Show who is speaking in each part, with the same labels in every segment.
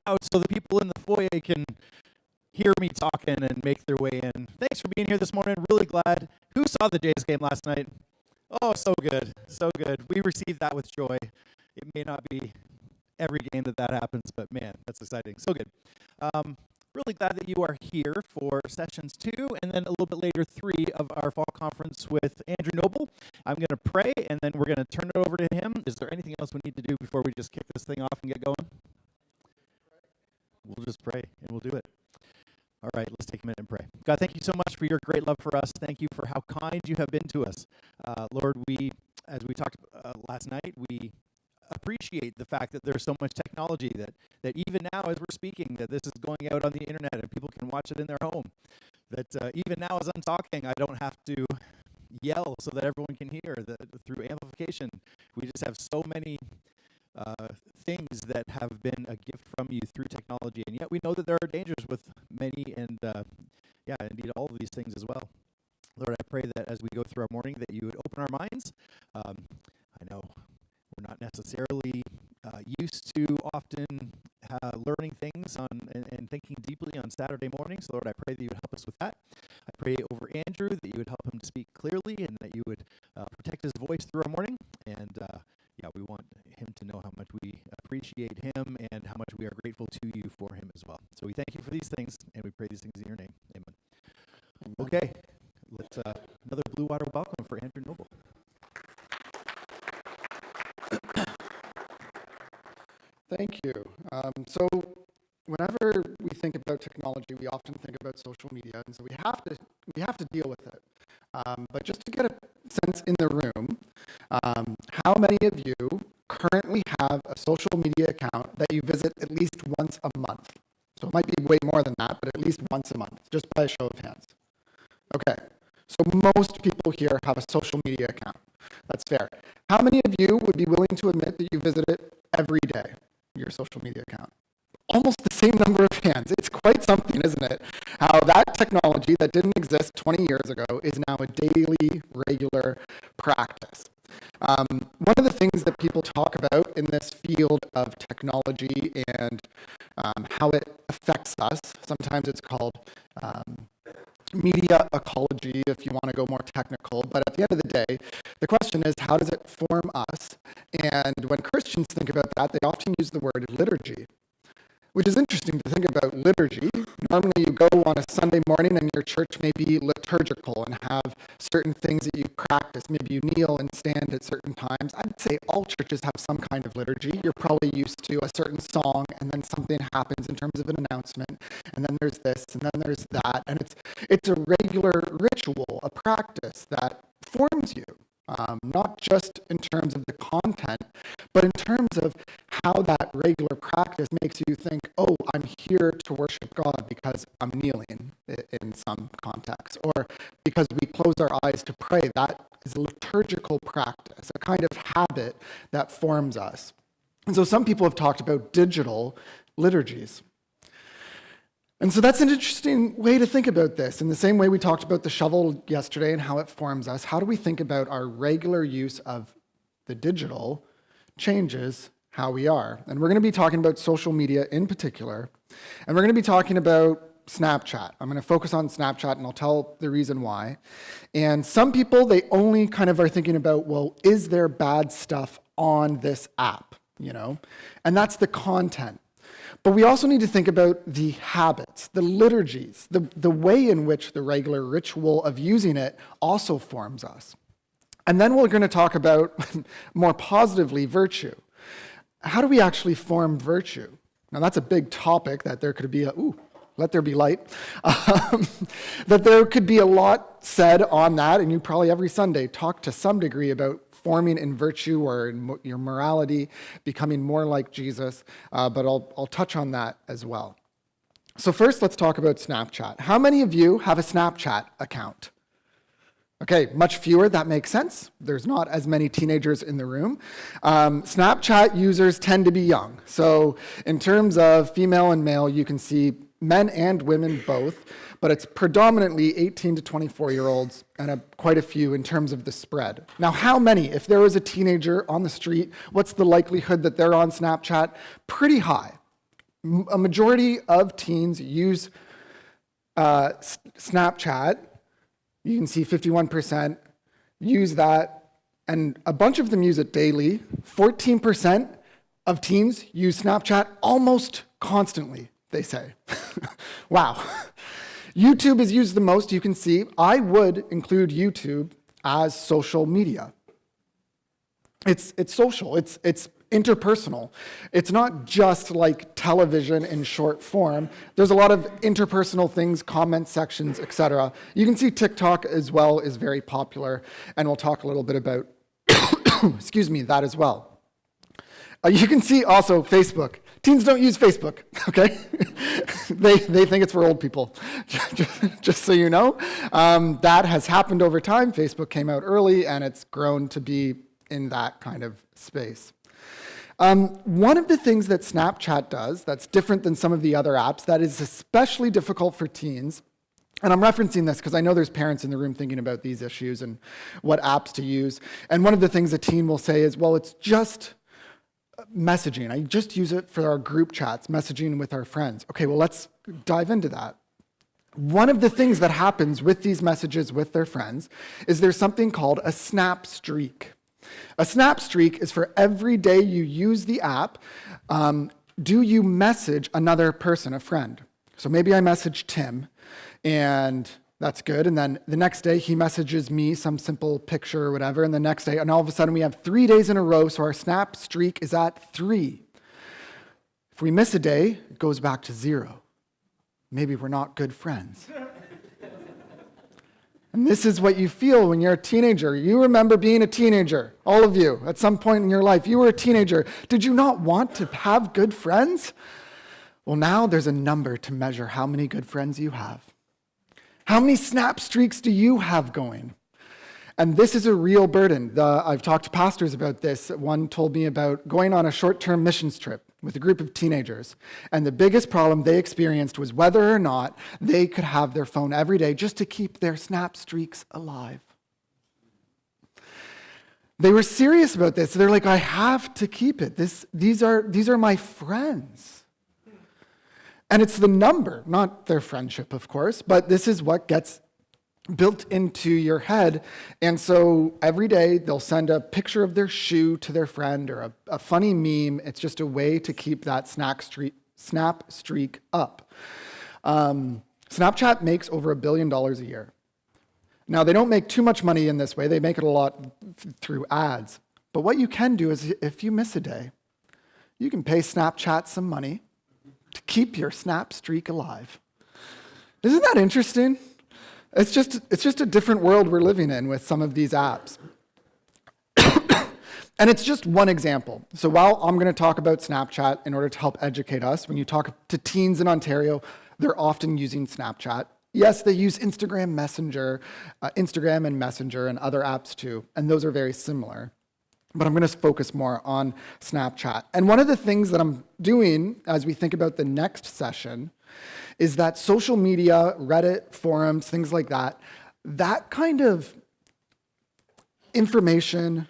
Speaker 1: loud so the people in the foyer can hear me talking and make their way in. Thanks for being here this morning. Really glad. Who saw the Jays game last night? Oh, so good. So good. We received that with joy. It may not be every game that happens, but man, that's exciting. So good. Really glad that you are here for sessions 2 and then a little bit later 3 of our fall conference with Andrew Noble. I'm going to pray and then we're going to turn it over to him. Is there anything else we need to do before we just kick this thing off and get going? We'll just pray and we'll do it. All right, let's take a minute and pray. God, thank you so much for your great love for us. Thank you for how kind you have been to us. Lord, as we talked last night, we appreciate the fact that there's so much technology that even now as we're speaking, that this is going out on the internet and people can watch it in their home. That even now as I'm talking, I don't have to yell so that everyone can hear. That through amplification, we just have so many things that have been a gift from you through technology, and yet we know that there are dangers with many, and indeed all of these things as well. Lord, I pray that as we go through our morning, that you would open our minds. I know we're not necessarily used to often learning things and thinking deeply on Saturday mornings. So Lord, I pray that you would help us with that. I pray over Andrew that you would help him to speak clearly and that you would protect his voice through our morning. And we want him to know how much we appreciate him and how much we are grateful to you for him as well. So we thank you for these things, and we pray these things in your name. Amen. Okay, let's another Bluewater welcome for Andrew Noble.
Speaker 2: Thank you. So whenever we think about technology, we often think about social media, and so we have to deal with it. But just to get a sense in the room, how many of you currently have a social media account that you visit at least once a month? So it might be way more than that, but at least once a month, just by a show of hands. Okay, so most people here have a social media account. That's fair. How many of you would be willing to admit that you visit it every day, your social media account? Almost the same number of hands. It's quite something, isn't it? How that technology that didn't exist 20 years ago is now a daily, regular practice. One of the things that people talk about in this field of technology and how it affects us, sometimes it's called media ecology, if you want to go more technical, but at the end of the day, the question is, how does it form us? And when Christians think about that, they often use the word liturgy, which is interesting to think about liturgy. Normally you go on a Sunday morning and your church may be liturgical and have certain things that you practice. Maybe you kneel and stand at certain times. I'd say all churches have some kind of liturgy. You're probably used to a certain song, and then something happens in terms of an announcement, and then there's this, and then there's that, and it's a regular ritual, a practice that forms you. Not just in terms of the content, but in terms of how that regular practice makes you think, oh, I'm here to worship God because I'm kneeling in some context, or because we close our eyes to pray. That is a liturgical practice, a kind of habit that forms us. And so some people have talked about digital liturgies. And so that's an interesting way to think about this. In the same way we talked about the shovel yesterday and how it forms us, how do we think about our regular use of the digital changes how we are? And we're going to be talking about social media in particular, and we're going to be talking about Snapchat. I'm going to focus on Snapchat, and I'll tell the reason why. And some people, they only kind of are thinking about, well, is there bad stuff on this app, And that's the content. But we also need to think about the habits, the liturgies, the way in which the regular ritual of using it also forms us. And then we're going to talk about, more positively, virtue. How do we actually form virtue? Now that's a big topic that there could be let there be light. That there could be a lot said on that, and you probably every Sunday talk to some degree about forming in virtue or in your morality, becoming more like Jesus, but I'll touch on that as well. So first, let's talk about Snapchat. How many of you have a Snapchat account? Okay, much fewer, that makes sense. There's not as many teenagers in the room. Snapchat users tend to be young. So in terms of female and male, you can see men and women both, but it's predominantly 18 to 24-year-olds and quite a few in terms of the spread. Now, how many? If there was a teenager on the street, what's the likelihood that they're on Snapchat? Pretty high. A majority of teens use Snapchat. You can see 51% use that, and a bunch of them use it daily. 14% of teens use Snapchat almost constantly, they say. Wow. YouTube is used the most, you can see. I would include YouTube as social media. It's social, it's interpersonal. It's not just like television in short form. There's a lot of interpersonal things, comment sections, etc. You can see TikTok as well is very popular, and we'll talk a little bit about, excuse me, that as well. You can see also Facebook. Teens don't use Facebook, okay? They think it's for old people, just so you know. That has happened over time. Facebook came out early, and it's grown to be in that kind of space. One of the things that Snapchat does that's different than some of the other apps that is especially difficult for teens, and I'm referencing this because I know there's parents in the room thinking about these issues and what apps to use. And one of the things a teen will say is, well, it's just messaging. I just use it for our group chats, messaging with our friends. Okay, well, let's dive into that. One of the things that happens with these messages with their friends is there's something called a snap streak. A snap streak is for every day you use the app, do you message another person, a friend? So maybe I message Tim, and that's good. And then the next day he messages me some simple picture or whatever. And the next day, and all of a sudden we have 3 days in a row. So our snap streak is at 3. If we miss a day, it goes back to 0. Maybe we're not good friends. And this is what you feel when you're a teenager. You remember being a teenager, all of you, at some point in your life. You were a teenager. Did you not want to have good friends? Well, now there's a number to measure how many good friends you have. How many snap streaks do you have going? And this is a real burden. I've talked to pastors about this. One told me about going on a short-term missions trip with a group of teenagers. And the biggest problem they experienced was whether or not they could have their phone every day just to keep their snap streaks alive. They were serious about this. They're like, I have to keep it. These are my friends. And it's the number, not their friendship, of course, but this is what gets built into your head. And so every day they'll send a picture of their shoe to their friend or a funny meme. It's just a way to keep that snap streak up. Snapchat makes over $1 billion a year. Now, they don't make too much money in this way. They make it a lot through ads. But what you can do is if you miss a day, you can pay Snapchat some money to keep your snap streak alive. Isn't that interesting? It's just a different world we're living in with some of these apps. And it's just one example. So while I'm going to talk about Snapchat in order to help educate us, when you talk to teens in Ontario, they're often using Snapchat. Yes, they use Instagram and Messenger and other apps too, and those are very similar. But I'm going to focus more on Snapchat. And one of the things that I'm doing as we think about the next session is that social media, Reddit, forums, things like that, that kind of information,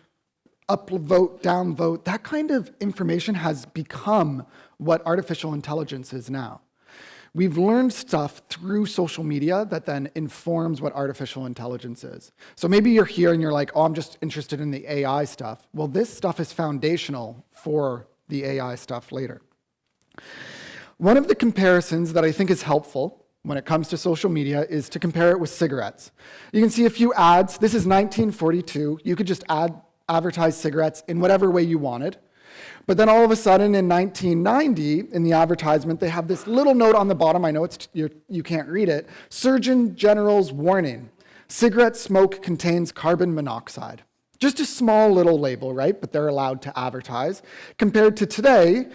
Speaker 2: upvote, downvote, that kind of information has become what artificial intelligence is now. We've learned stuff through social media that then informs what artificial intelligence is. So maybe you're here and you're like, oh, I'm just interested in the AI stuff. Well, this stuff is foundational for the AI stuff later. One of the comparisons that I think is helpful when it comes to social media is to compare it with cigarettes. You can see a few ads. This is 1942. You could just advertise cigarettes in whatever way you wanted. But then all of a sudden in 1990, in the advertisement, they have this little note on the bottom. I know you can't read it. Surgeon General's warning. Cigarette smoke contains carbon monoxide. Just a small little label, right? But they're allowed to advertise. Compared to today,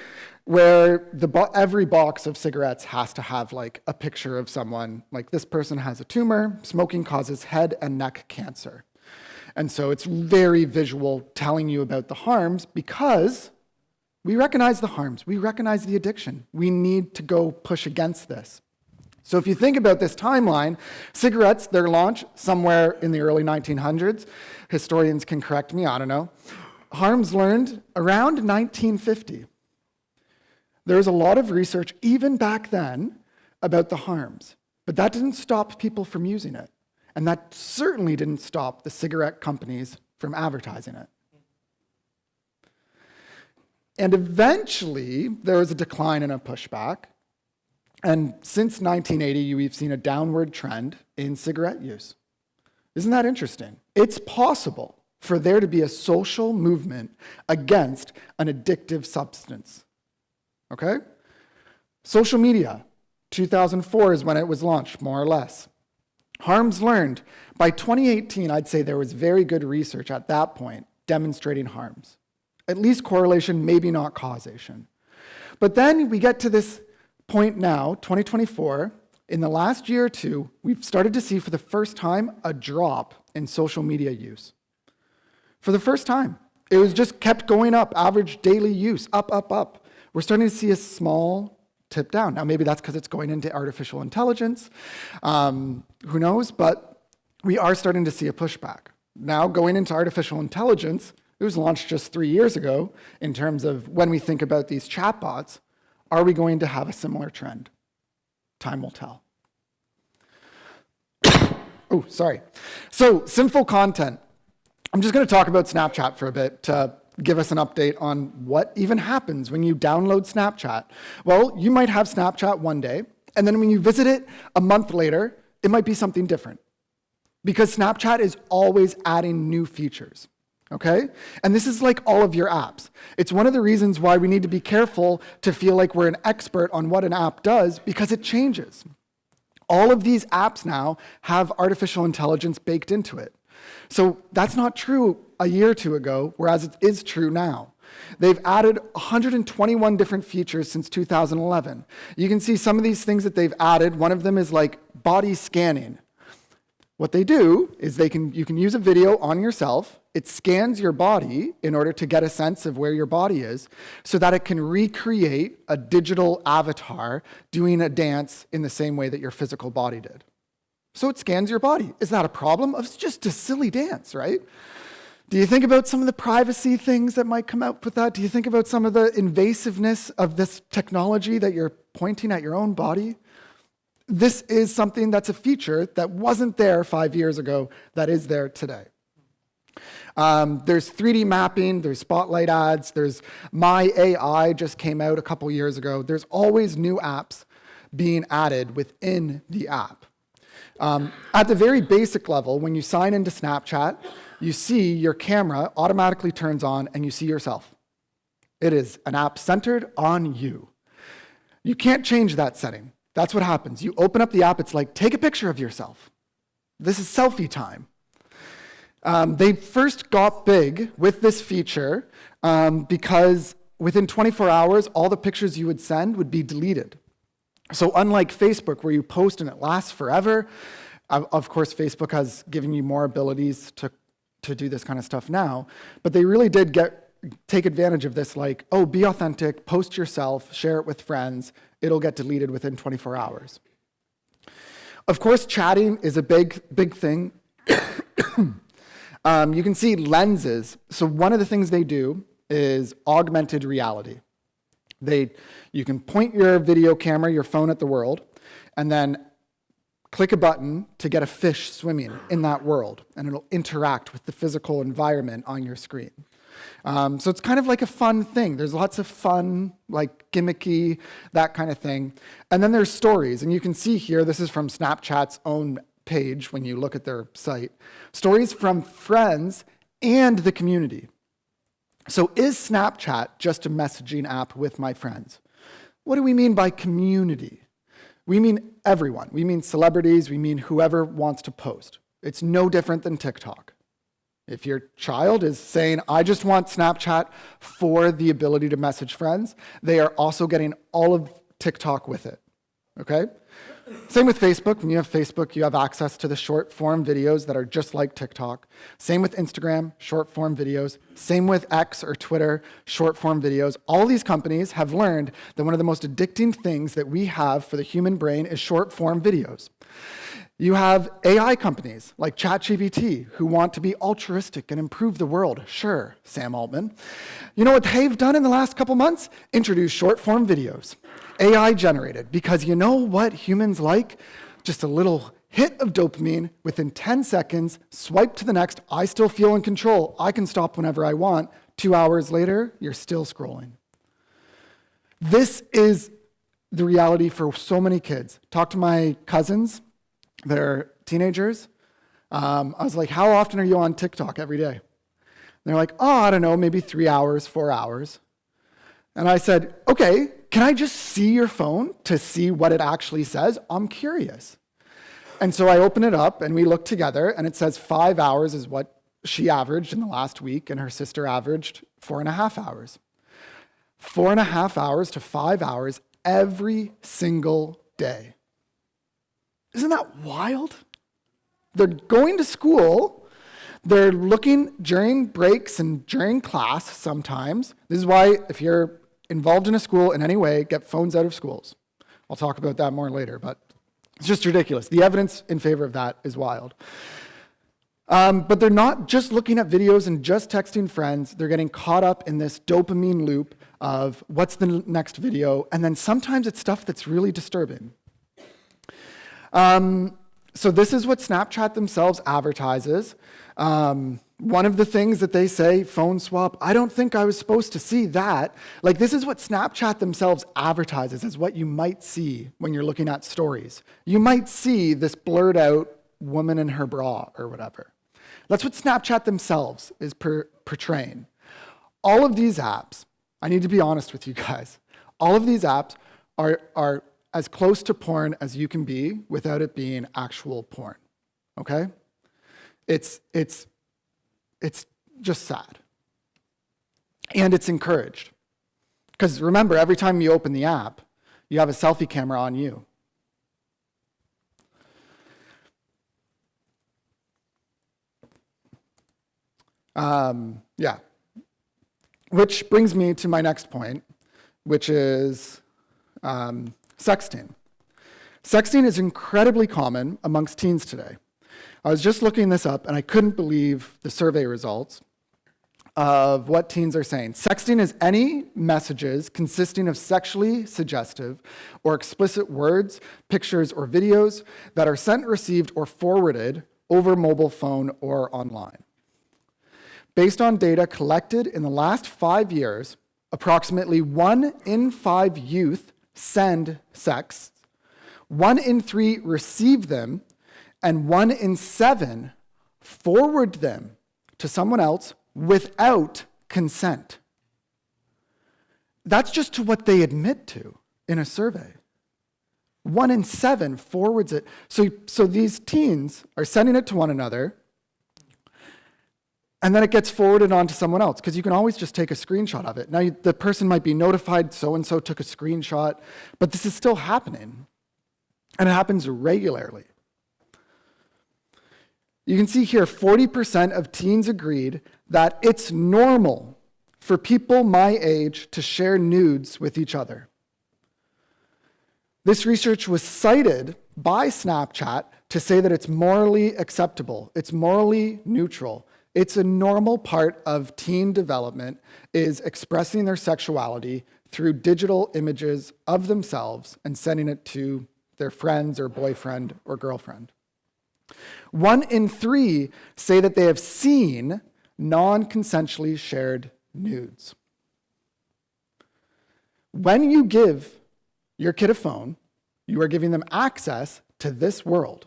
Speaker 2: where every box of cigarettes has to have like a picture of someone, like this person has a tumor, smoking causes head and neck cancer. And so it's very visual, telling you about the harms because we recognize the harms. We recognize the addiction. We need to go push against this. So if you think about this timeline, cigarettes, their launch somewhere in the early 1900s, historians can correct me, I don't know. Harms learned around 1950. There was a lot of research, even back then, about the harms. But that didn't stop people from using it. And that certainly didn't stop the cigarette companies from advertising it. And eventually, there was a decline and a pushback. And since 1980, we've seen a downward trend in cigarette use. Isn't that interesting? It's possible for there to be a social movement against an addictive substance. Okay? Social media, 2004 is when it was launched, more or less. Harms learned. By 2018, I'd say there was very good research at that point demonstrating harms. At least correlation, maybe not causation. But then we get to this point now, 2024, in the last year or two, we've started to see for the first time a drop in social media use. For the first time. It was just kept going up, average daily use, up, up, up. We're starting to see a small tip down. Now, maybe that's because it's going into artificial intelligence. Who knows? But we are starting to see a pushback. Now, going into artificial intelligence, it was launched just 3 years ago in terms of when we think about these chatbots, are we going to have a similar trend? Time will tell. Oh, sorry. So, sinful content. I'm just going to talk about Snapchat for a bit to give us an update on what even happens when you download Snapchat. Well, you might have Snapchat one day, and then when you visit it a month later, it might be something different. Because Snapchat is always adding new features. Okay? And this is like all of your apps. It's one of the reasons why we need to be careful to feel like we're an expert on what an app does, because it changes. All of these apps now have artificial intelligence baked into it. So that's not true a year or two ago, whereas it is true now. They've added 121 different features since 2011. You can see some of these things that they've added. One of them is like body scanning. What they do is you can use a video on yourself. It scans your body in order to get a sense of where your body is so that it can recreate a digital avatar doing a dance in the same way that your physical body did. So it scans your body. Is that a problem? It's just a silly dance, right? Do you think about some of the privacy things that might come out with that? Do you think about some of the invasiveness of this technology that you're pointing at your own body? This is something that's a feature that wasn't there 5 years ago that is there today. There's 3D mapping, there's spotlight ads, there's My AI just came out a couple years ago. There's always new apps being added within the app. At the very basic level, when you sign into Snapchat, you see your camera automatically turns on and you see yourself. It is an app centered on you. You can't change that setting. That's what happens. You open up the app, it's like, take a picture of yourself. This is selfie time. They first got big with this feature because within 24 hours, all the pictures you would send would be deleted. So unlike Facebook, where you post and it lasts forever, of course, Facebook has given you more abilities to do this kind of stuff now, but they really did take advantage of this, like, oh, be authentic, post yourself, share it with friends, it'll get deleted within 24 hours. Of course, chatting is a big thing. You can see lenses. So one of the things they do is augmented reality. You can point your video camera, your phone at the world, and then click a button to get a fish swimming in that world, and it'll interact with the physical environment on your screen. So it's kind of like a fun thing. There's lots of fun, like gimmicky, that kind of thing. And then there's stories, and you can see here, this is from Snapchat's own page when you look at their site. Stories from friends and the community. So is Snapchat just a messaging app with my friends? What do we mean by community? We mean everyone. We mean celebrities. We mean whoever wants to post. It's no different than TikTok. If your child is saying, I just want Snapchat for the ability to message friends, they are also getting all of TikTok with it, okay? Same with Facebook. When you have Facebook, you have access to the short-form videos that are just like TikTok. Same with Instagram, short-form videos. Same with X or Twitter, short-form videos. All these companies have learned that one of the most addicting things that we have for the human brain is short-form videos. You have AI companies like ChatGPT who want to be altruistic and improve the world. Sure, Sam Altman. You know what they've done in the last couple months? Introduce short-form videos, AI generated, because you know what humans like? Just a little hit of dopamine within 10 seconds, swipe to the next, I still feel in control, I can stop whenever I want. 2 hours later, you're still scrolling. This is the reality for so many kids. Talk to my cousins. They're teenagers. I was like, how often are you on TikTok every day? And they're like, oh, I don't know, maybe 3 hours, 4 hours. And I said, okay, can I just see your phone to see what it actually says? I'm curious. And so I open it up and we look together and it says 5 hours is what she averaged in the last week and her sister averaged 4.5 hours. 4.5 hours to 5 hours every single day. Isn't that wild? They're going to school, they're looking during breaks and during class sometimes. This is why if you're involved in a school in any way, get phones out of schools. I'll talk about that more later, but it's just ridiculous. The evidence in favor of that is wild. But they're not just looking at videos and just texting friends. They're getting caught up in this dopamine loop of what's the next video, and then sometimes it's stuff that's really disturbing. So this is what Snapchat themselves advertises. One of the things that they say, phone swap, I don't think I was supposed to see that. Like, this is what Snapchat themselves advertises as what you might see when you're looking at stories. You might see this blurred out woman in her bra or whatever. That's what Snapchat themselves is portraying. All of these apps, I need to be honest with you guys, all of these apps are as close to porn as you can be without it being actual porn, okay? It's just sad. And it's encouraged. Because remember, every time you open the app, you have a selfie camera on you. Yeah. Which brings me to my next point, which is sexting. Sexting is incredibly common amongst teens today. I was just looking this up, and I couldn't believe the survey results of what teens are saying. Sexting is any messages consisting of sexually suggestive or explicit words, pictures, or videos that are sent, received, or forwarded over mobile phone or online. Based on data collected in the last 5 years, approximately 1 in 5 youth send sexts, 1 in 3 receive them, and 1 in 7 forward them to someone else without consent. That's just to what they admit to in a survey. 1 in 7 forwards it. So these teens are sending it to one another, and then it gets forwarded on to someone else, because you can always just take a screenshot of it. Now, the person might be notified, so-and-so took a screenshot, but this is still happening, and it happens regularly. You can see here, 40% of teens agreed that it's normal for people my age to share nudes with each other. This research was cited by Snapchat to say that it's morally acceptable, it's morally neutral. It's a normal part of teen development is expressing their sexuality through digital images of themselves and sending it to their friends or boyfriend or girlfriend. 1 in 3 say that they have seen non-consensually shared nudes. When you give your kid a phone, you are giving them access to this world.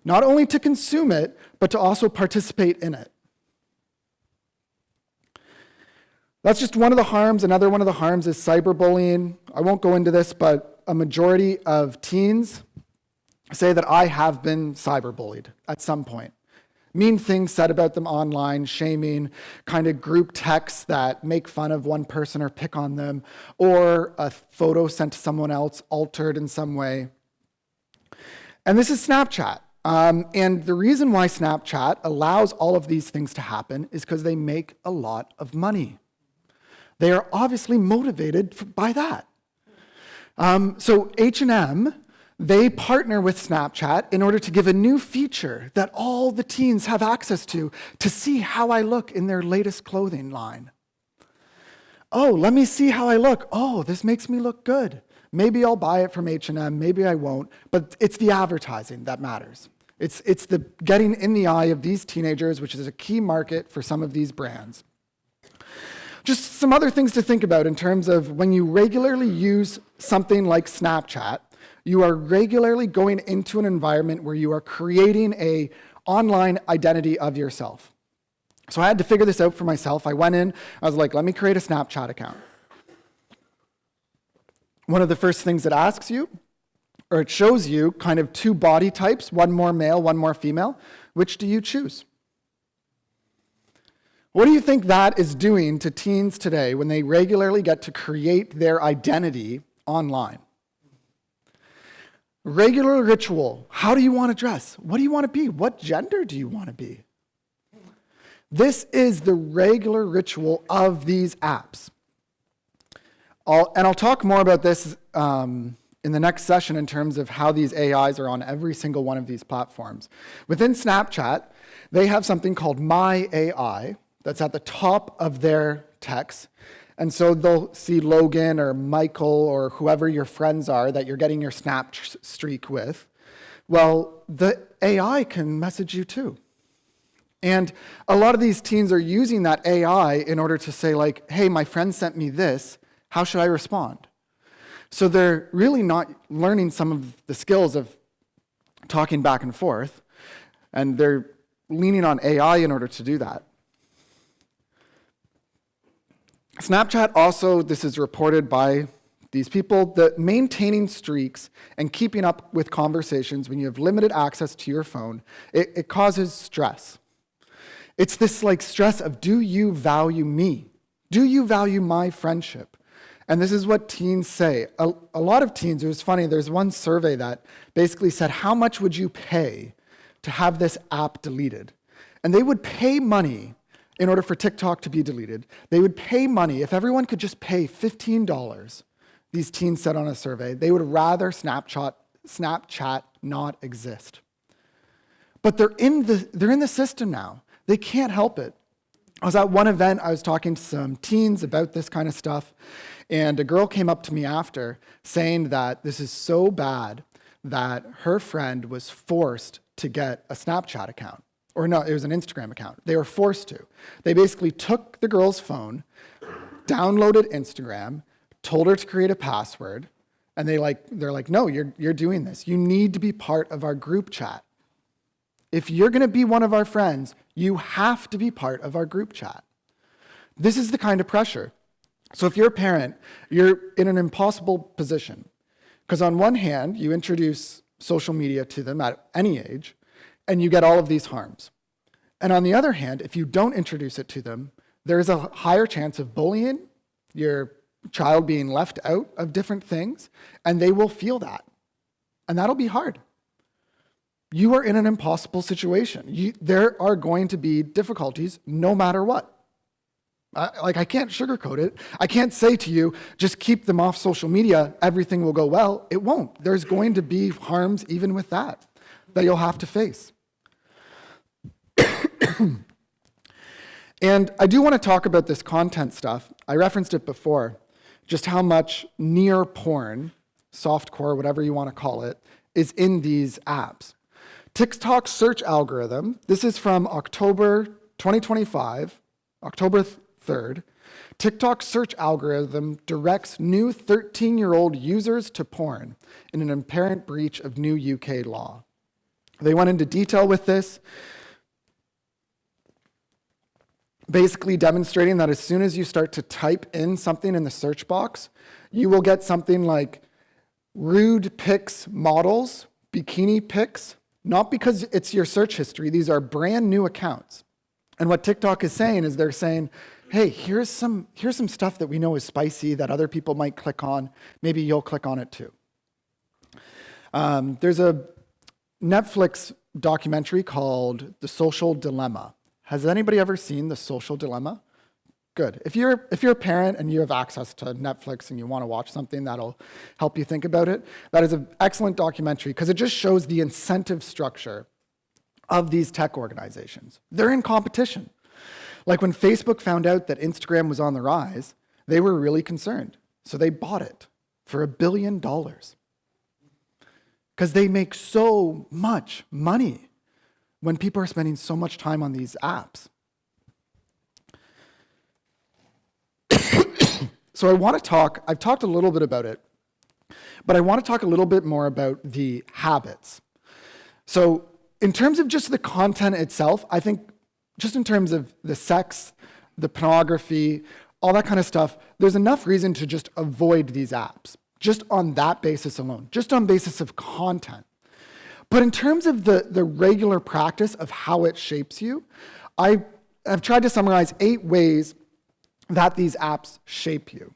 Speaker 2: Not only to consume it, but to also participate in it. That's just one of the harms. Another one of the harms is cyberbullying. I won't go into this, but a majority of teens say that I have been cyberbullied at some point. Mean things said about them online, shaming, kind of group texts that make fun of one person or pick on them, or a photo sent to someone else altered in some way. And this is Snapchat. And the reason why Snapchat allows all of these things to happen is because they make a lot of money. They are obviously motivated by that. So H&M They partner with Snapchat in order to give a new feature that all the teens have access to see how I look in their latest clothing line. Oh, let me see how I look. Oh, this makes me look good. Maybe I'll buy it from H&M, maybe I won't, but it's the advertising that matters. It's the getting in the eye of these teenagers, which is a key market for some of these brands. Just some other things to think about in terms of when you regularly use something like Snapchat, you are regularly going into an environment where you are creating an online identity of yourself. So I had to figure this out for myself. I went in, I was like, let me create a Snapchat account. One of the first things it asks you, or it shows you kind of two body types, one more male, one more female. Which do you choose? What do you think that is doing to teens today when they regularly get to create their identity online? Regular ritual. How do you want to dress? What do you want to be? What gender do you want to be? This is the regular ritual of these apps. I'll talk more about this in the next session in terms of how these AIs are on every single one of these platforms. Within Snapchat, they have something called My AI that's at the top of their text. And so they'll see Logan or Michael or whoever your friends are that you're getting your snap streak with. Well, the AI can message you too. And a lot of these teens are using that AI in order to say like, hey, my friend sent me this, how should I respond? So they're really not learning some of the skills of talking back and forth, and they're leaning on AI in order to do that. Snapchat also, this is reported by these people, that maintaining streaks and keeping up with conversations when you have limited access to your phone, it causes stress. It's this like stress of, do you value me? Do you value my friendship? And this is what teens say. A lot of teens, it was funny, there's one survey that basically said, how much would you pay to have this app deleted? And they would pay money in order for TikTok to be deleted. They would pay money, if everyone could just pay $15, these teens said on a survey, they would rather Snapchat not exist. But they're in the system now. They can't help it. I was at one event, I was talking to some teens about this kind of stuff, and a girl came up to me after saying that this is so bad that her friend was forced to get a Snapchat account. Or no, it was an Instagram account. They were forced to. They basically took the girl's phone, downloaded Instagram, told her to create a password, and they're like, no, you're doing this. You need to be part of our group chat. If you're going to be one of our friends, you have to be part of our group chat. This is the kind of pressure. So if you're a parent, you're in an impossible position. Because on one hand, you introduce social media to them at any age, and you get all of these harms. And on the other hand, if you don't introduce it to them, there's a higher chance of bullying, your child being left out of different things, and they will feel that. And that'll be hard. You are in an impossible situation. There are going to be difficulties no matter what. I can't sugarcoat it. I can't say to you, just keep them off social media, everything will go well. It won't. There's going to be harms even with that you'll have to face. And I do want to talk about this content stuff. I referenced it before, just how much near porn, softcore, whatever you want to call it, is in these apps. TikTok's search algorithm, this is from October 2025, October 3rd. TikTok's search algorithm directs new 13-year-old users to porn in an apparent breach of new UK law. They went into detail with this, basically demonstrating that as soon as you start to type in something in the search box, you will get something like rude pics models, bikini pics, not because it's your search history. These are brand new accounts. And what TikTok is saying is they're saying, hey, here's some stuff that we know is spicy that other people might click on. Maybe you'll click on it too. There's a Netflix documentary called The Social Dilemma. Has anybody ever seen The Social Dilemma? Good. If you're a parent and you have access to Netflix and you want to watch something that'll help you think about it, that is an excellent documentary because it just shows the incentive structure of these tech organizations. They're in competition. Like when Facebook found out that Instagram was on the rise, they were really concerned. So they bought it for $1 billion because they make so much money when people are spending so much time on these apps. So I've talked a little bit about it, but I want to talk a little bit more about the habits. So in terms of just the content itself, I think just in terms of the sex, the pornography, all that kind of stuff, there's enough reason to just avoid these apps, just on that basis alone, just on basis of content. But in terms of the regular practice of how it shapes you, I've tried to summarize 8 ways that these apps shape you.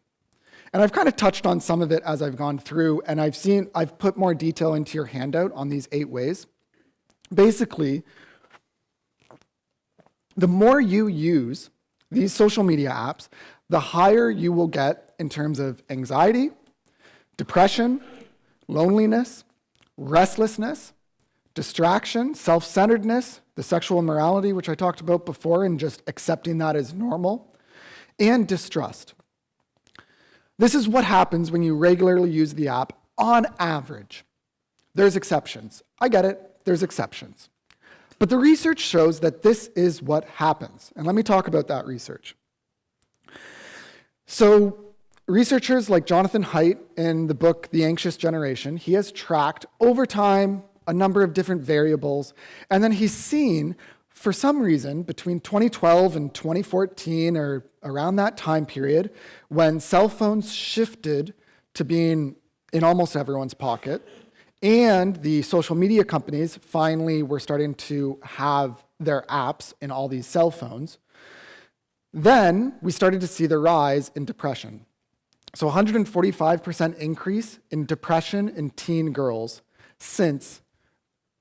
Speaker 2: And I've kind of touched on some of it as I've gone through, and I've put more detail into your handout on these 8 ways. Basically, the more you use these social media apps, the higher you will get in terms of anxiety, depression, loneliness, restlessness, distraction, self-centeredness, the sexual immorality, which I talked about before, and just accepting that as normal, and distrust. This is what happens when you regularly use the app on average. There's exceptions. I get it, there's exceptions. But the research shows that this is what happens. And let me talk about that research. So researchers like Jonathan Haidt in the book, The Anxious Generation, he has tracked over time a number of different variables, and then he's seen, for some reason, between 2012 and 2014, or around that time period, when cell phones shifted to being in almost everyone's pocket, and the social media companies finally were starting to have their apps in all these cell phones, then we started to see the rise in depression. So 145% increase in depression in teen girls since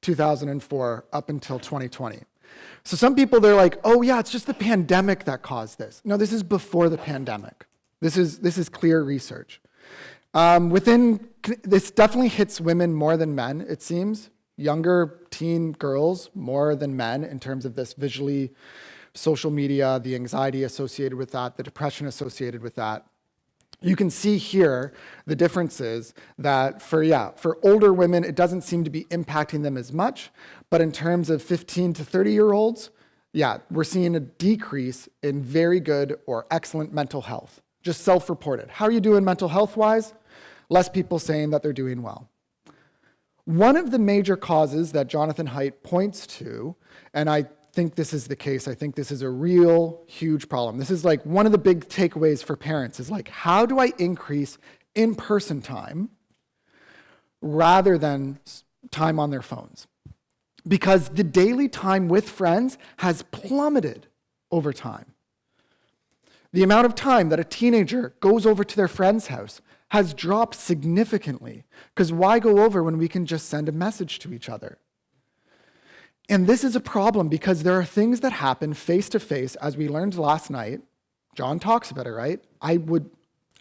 Speaker 2: 2004 up until 2020. So some people, they're like, oh yeah, it's just the pandemic that caused this. No, this is before the pandemic. This is clear research. This definitely hits women more than men, it seems. Younger teen girls more than men in terms of this visually, social media, the anxiety associated with that, the depression associated with that. You can see here the differences that for older women, it doesn't seem to be impacting them as much, but in terms of 15 to 30-year-olds, we're seeing a decrease in very good or excellent mental health, just self-reported. How are you doing mental health-wise? Less people saying that they're doing well. One of the major causes that Jonathan Haidt points to, and I think this is the case, I think this is a real huge problem. This is like one of the big takeaways for parents is like, how do I increase in-person time rather than time on their phones? Because the daily time with friends has plummeted over time. The amount of time that a teenager goes over to their friend's house has dropped significantly, because why go over when we can just send a message to each other? And this is a problem because there are things that happen face to face, as we learned last night. John talks about it, right? I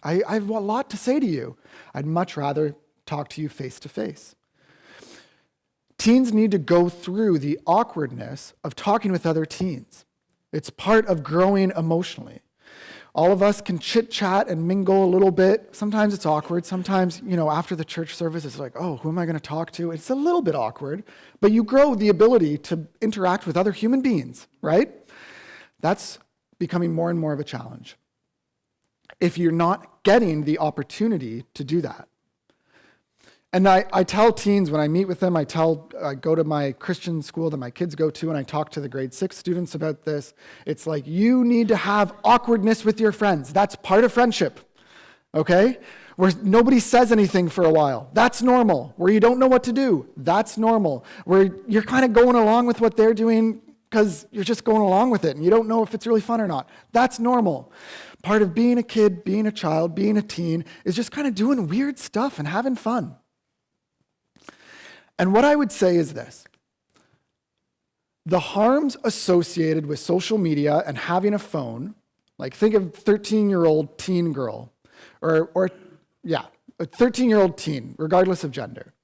Speaker 2: have a lot to say to you. I'd much rather talk to you face to face. Teens need to go through the awkwardness of talking with other teens. It's part of growing emotionally. All of us can chit-chat and mingle a little bit. Sometimes it's awkward. Sometimes, after the church service, it's like, oh, who am I going to talk to? It's a little bit awkward, but you grow the ability to interact with other human beings, right? That's becoming more and more of a challenge if you're not getting the opportunity to do that. And I tell teens when I meet with them, I go to my Christian school that my kids go to, and I talk to the grade 6 students about this. It's like, you need to have awkwardness with your friends. That's part of friendship, okay? Where nobody says anything for a while. That's normal. Where you don't know what to do. That's normal. Where you're kind of going along with what they're doing because you're just going along with it, and you don't know if it's really fun or not. That's normal. Part of being a kid, being a child, being a teen is just kind of doing weird stuff and having fun. And what I would say is this: the harms associated with social media and having a phone Like think of 13-year-old teen girl, or yeah, a 13-year-old teen, regardless of gender.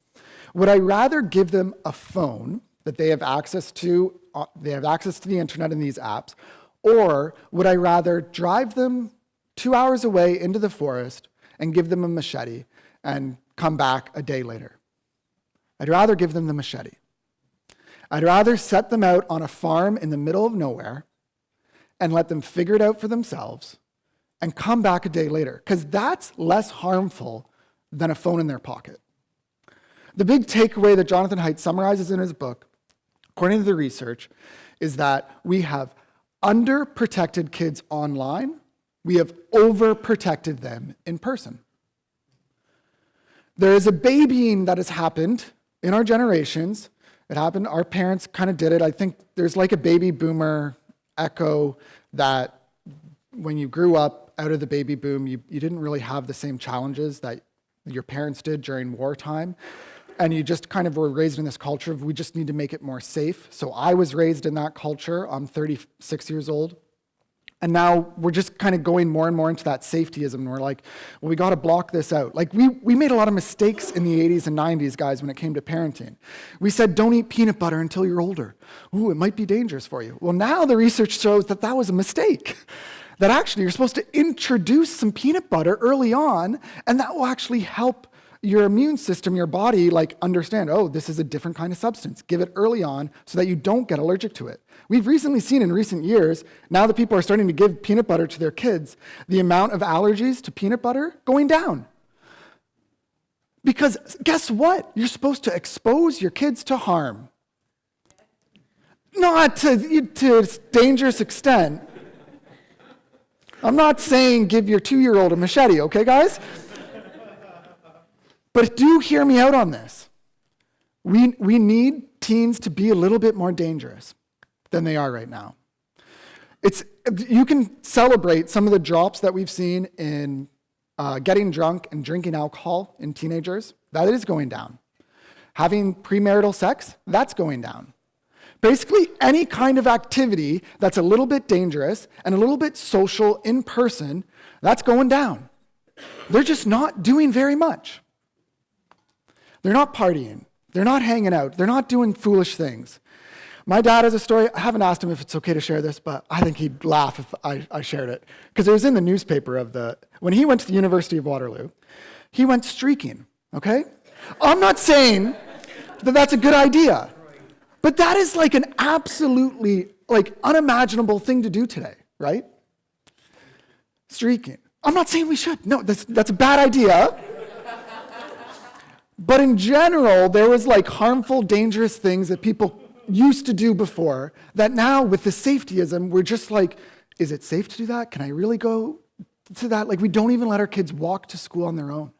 Speaker 2: Would I rather give them a phone that they have access to the internet and these apps, or would I rather drive them 2 hours away into the forest and give them a machete and come back a day later? I'd rather give them the machete. I'd rather set them out on a farm in the middle of nowhere and let them figure it out for themselves and come back a day later, because that's less harmful than a phone in their pocket. The big takeaway that Jonathan Haidt summarizes in his book, according to the research, is that we have underprotected kids online, we have overprotected them in person. There is a babying that has happened in our generations. It happened, our parents kind of did it. I think there's like a baby boomer echo that when you grew up out of the baby boom, you didn't really have the same challenges that your parents did during wartime. And you just kind of were raised in this culture of we just need to make it more safe. So I was raised in that culture. I'm 36 years old. And now we're just kind of going more and more into that safetyism. And we're like, well, we got to block this out. Like we made a lot of mistakes in the 80s and 90s, guys, when it came to parenting. We said, don't eat peanut butter until you're older. Ooh, it might be dangerous for you. Well, now the research shows that that was a mistake. That actually you're supposed to introduce some peanut butter early on, and that will actually help your immune system, your body, like understand, oh, this is a different kind of substance. Give it early on so that you don't get allergic to it. We've recently seen in recent years, now that people are starting to give peanut butter to their kids, the amount of allergies to peanut butter going down. Because guess what? You're supposed to expose your kids to harm. Not to dangerous extent. I'm not saying give your 2-year-old a machete, okay, guys? But do hear me out on this. We need teens to be a little bit more dangerous than they are right now. You can celebrate some of the drops that we've seen in getting drunk and drinking alcohol in teenagers. That is going down. Having premarital sex, that's going down. Basically, any kind of activity that's a little bit dangerous and a little bit social in person, that's going down. They're just not doing very much. They're not partying. They're not hanging out. They're not doing foolish things. My dad has a story. I haven't asked him if it's okay to share this, but I think he'd laugh if I shared it. Because it was in the newspaper when he went to the University of Waterloo, he went streaking, okay? I'm not saying that that's a good idea, but that is like an absolutely unimaginable thing to do today, right? Streaking. I'm not saying we should. No, that's a bad idea. But in general, there was harmful, dangerous things that people used to do before that now with the safetyism, we're just is it safe to do that? Can I really go to that? We don't even let our kids walk to school on their own.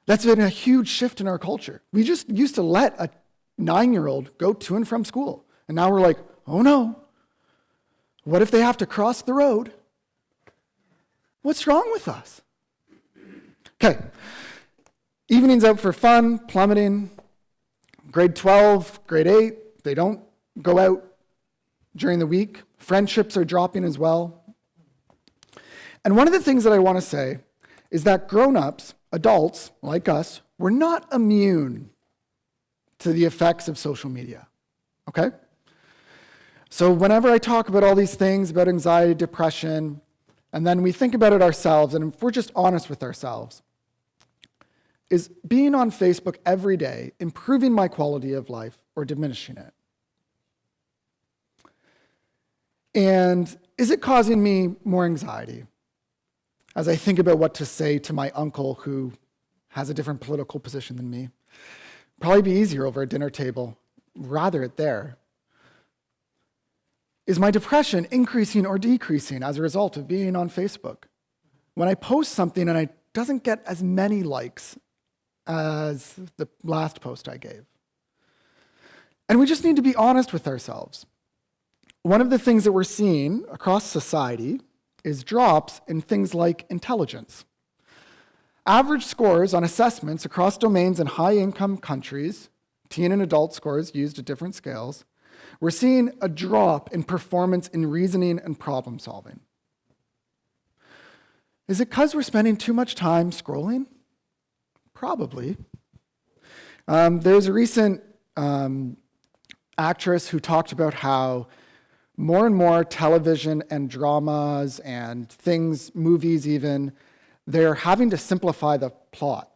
Speaker 2: That's been a huge shift in our culture. We just used to let a 9-year-old go to and from school. And now we're like, oh no, what if they have to cross the road? What's wrong with us? Okay. Evenings out for fun, plummeting. Grade 12, grade 8, they don't go out during the week. Friendships are dropping as well. And one of the things that I want to say is that grown-ups, adults like us, we're not immune to the effects of social media, okay? So whenever I talk about all these things, about anxiety, depression, and then we think about it ourselves, and if we're just honest with ourselves, is being on Facebook every day improving my quality of life or diminishing it? And is it causing me more anxiety as I think about what to say to my uncle who has a different political position than me? Probably be easier over a dinner table, rather it there. Is my depression increasing or decreasing as a result of being on Facebook? When I post something and it doesn't get as many likes as the last post I gave. And we just need to be honest with ourselves. One of the things that we're seeing across society is drops in things like intelligence. Average scores on assessments across domains in high-income countries, teen and adult scores used at different scales, We're seeing a drop in performance in reasoning and problem solving. Is it because we're spending too much time scrolling? Probably. There's a recent actress who talked about how more and more television and dramas and things, movies even, they're having to simplify the plot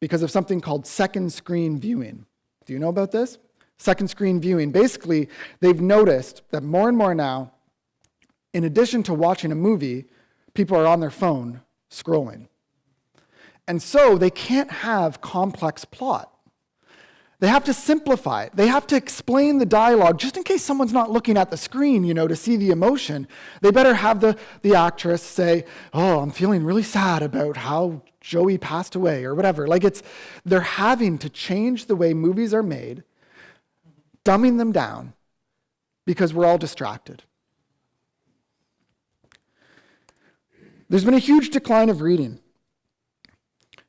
Speaker 2: because of something called second screen viewing. Do you know about this? Second screen viewing. Basically, they've noticed that more and more now, in addition to watching a movie, people are on their phone scrolling. And so they can't have complex plot. They have to simplify it. They have to explain the dialogue just in case someone's not looking at the screen, to see the emotion. They better have the actress say, "Oh, I'm feeling really sad about how Joey passed away," or whatever. They're having to change the way movies are made, dumbing them down because we're all distracted. There's been a huge decline of reading.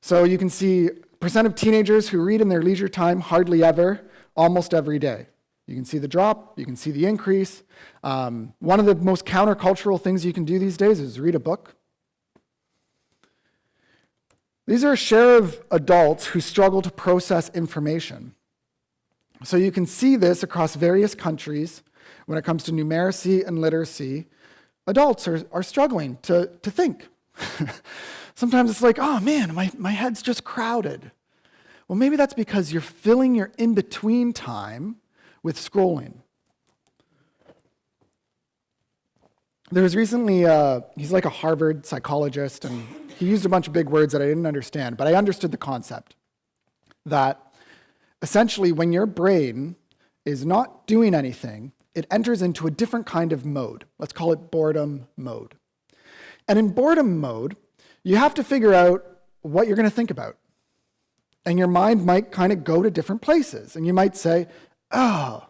Speaker 2: So you can see percent of teenagers who read in their leisure time, hardly ever, almost every day. You can see the drop, you can see the increase. One of the most countercultural things you can do these days is read a book. These are a share of adults who struggle to process information. So you can see this across various countries when it comes to numeracy and literacy. Adults are struggling to think. Sometimes it's like, oh man, my head's just crowded. Well, maybe that's because you're filling your in-between time with scrolling. There was recently, he's like a Harvard psychologist, and he used a bunch of big words that I didn't understand, but I understood the concept that essentially when your brain is not doing anything, it enters into a different kind of mode. Let's call it boredom mode. And in boredom mode, you have to figure out what you're going to think about. And your mind might kind of go to different places. And you might say, oh,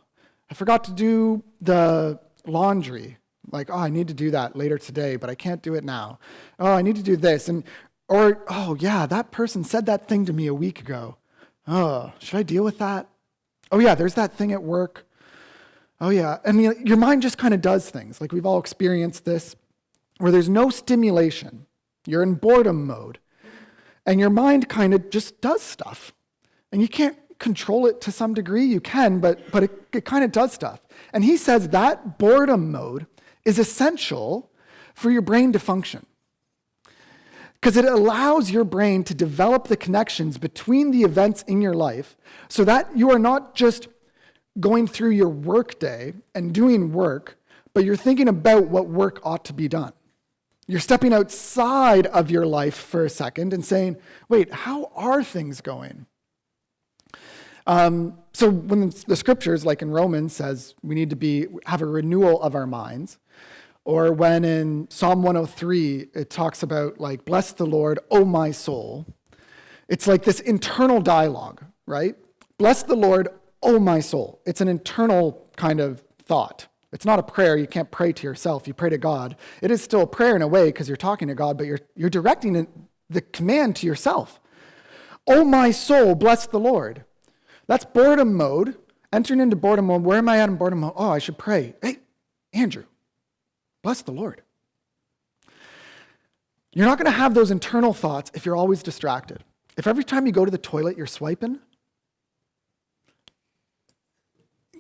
Speaker 2: I forgot to do the laundry. I need to do that later today, but I can't do it now. Oh, I need to do this. Or, oh yeah, that person said that thing to me a week ago. Oh, should I deal with that? Oh yeah, there's that thing at work. Oh yeah, and your mind just kind of does things. We've all experienced this, where there's no stimulation. You're in boredom mode, and your mind kind of just does stuff. And you can't control it to some degree. You can, but it kind of does stuff. And he says that boredom mode is essential for your brain to function, because it allows your brain to develop the connections between the events in your life so that you are not just going through your work day and doing work, but you're thinking about what work ought to be done. You're stepping outside of your life for a second and saying, wait, how are things going? So when the scriptures, like in Romans, says we need to have a renewal of our minds, or when in Psalm 103, it talks about bless the Lord, O my soul. It's like this internal dialogue, right? Bless the Lord, O my soul. It's an internal kind of thought. It's not a prayer. You can't pray to yourself. You pray to God. It is still a prayer in a way because you're talking to God, but you're directing the command to yourself. Oh, my soul, bless the Lord. That's boredom mode. Entering into boredom mode. Where am I at in boredom mode? Oh, I should pray. Hey, Andrew, bless the Lord. You're not going to have those internal thoughts if you're always distracted. If every time you go to the toilet, you're swiping.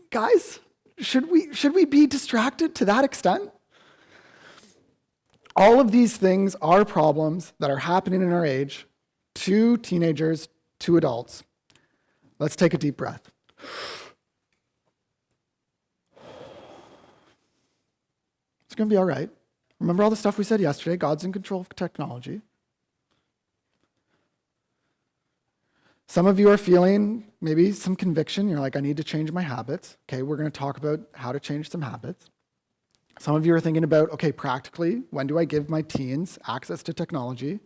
Speaker 2: Guys, should we be distracted to that extent? All of these things are problems that are happening in our age to teenagers, to adults. Let's take a deep breath. It's going to be all right. Remember all the stuff we said yesterday? God's in control of technology. Some of you are feeling maybe some conviction. You're like, I need to change my habits. Okay, we're going to talk about how to change some habits. Some of you are thinking about, okay, practically, when do I give my teens access to technology?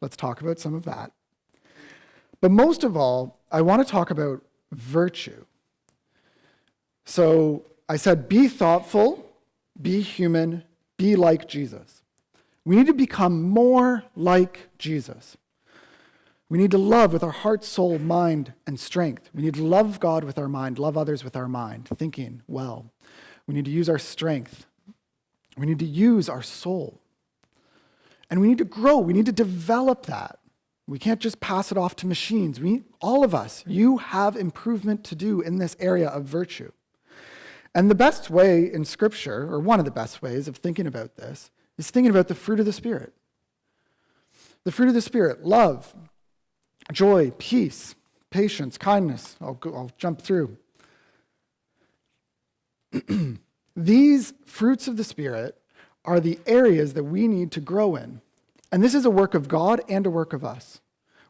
Speaker 2: Let's talk about some of that. But most of all, I want to talk about virtue. So I said, be thoughtful, be human, be like Jesus. We need to become more like Jesus. We need to love with our heart, soul, mind, and strength. We need to love God with our mind, love others with our mind, thinking well. We need to use our strength. We need to use our soul. And we need to grow. We need to develop that. We can't just pass it off to machines. All of us, you have improvement to do in this area of virtue. And the best way in Scripture, or one of the best ways of thinking about this, is thinking about the fruit of the Spirit. The fruit of the Spirit: love, joy, peace, patience, kindness. I'll jump through. These fruits of the Spirit are the areas that we need to grow in. And this is a work of God and a work of us.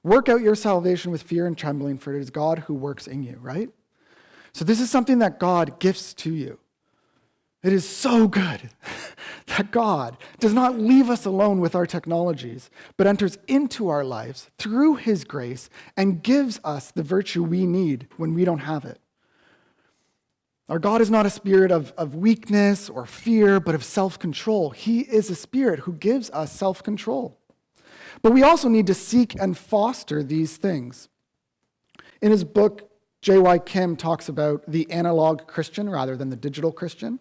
Speaker 2: Work out your salvation with fear and trembling, for it is God who works in you, right? So this is something that God gifts to you. It is so good that God does not leave us alone with our technologies, but enters into our lives through his grace and gives us the virtue we need when we don't have it. Our God is not a spirit of weakness or fear, but of self-control. He is a spirit who gives us self-control. But we also need to seek and foster these things. In his book, J.Y. Kim talks about the analog Christian rather than the digital Christian.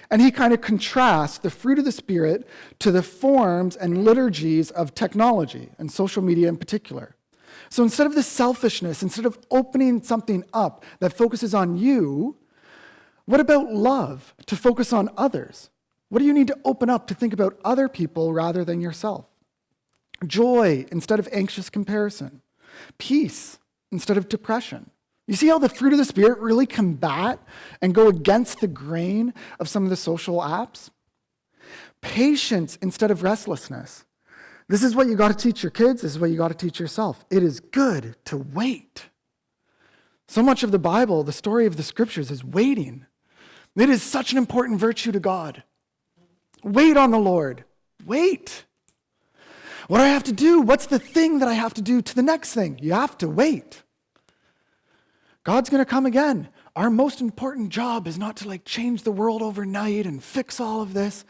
Speaker 2: And he kind of contrasts the fruit of the Spirit to the forms and liturgies of technology, and social media in particular. So instead of the selfishness, instead of opening something up that focuses on you, what about love to focus on others? What do you need to open up to think about other people rather than yourself? Joy instead of anxious comparison. Peace instead of depression. You see how the fruit of the Spirit really combat and go against the grain of some of the social apps? Patience instead of restlessness. This is what you got to teach your kids. This is what you got to teach yourself. It is good to wait. So much of the Bible, the story of the Scriptures, is waiting. It is such an important virtue to God. Wait on the Lord. Wait. What do I have to do? What's the thing that I have to do to the next thing? You have to wait. God's going to come again. Our most important job is not to change the world overnight and fix all of this.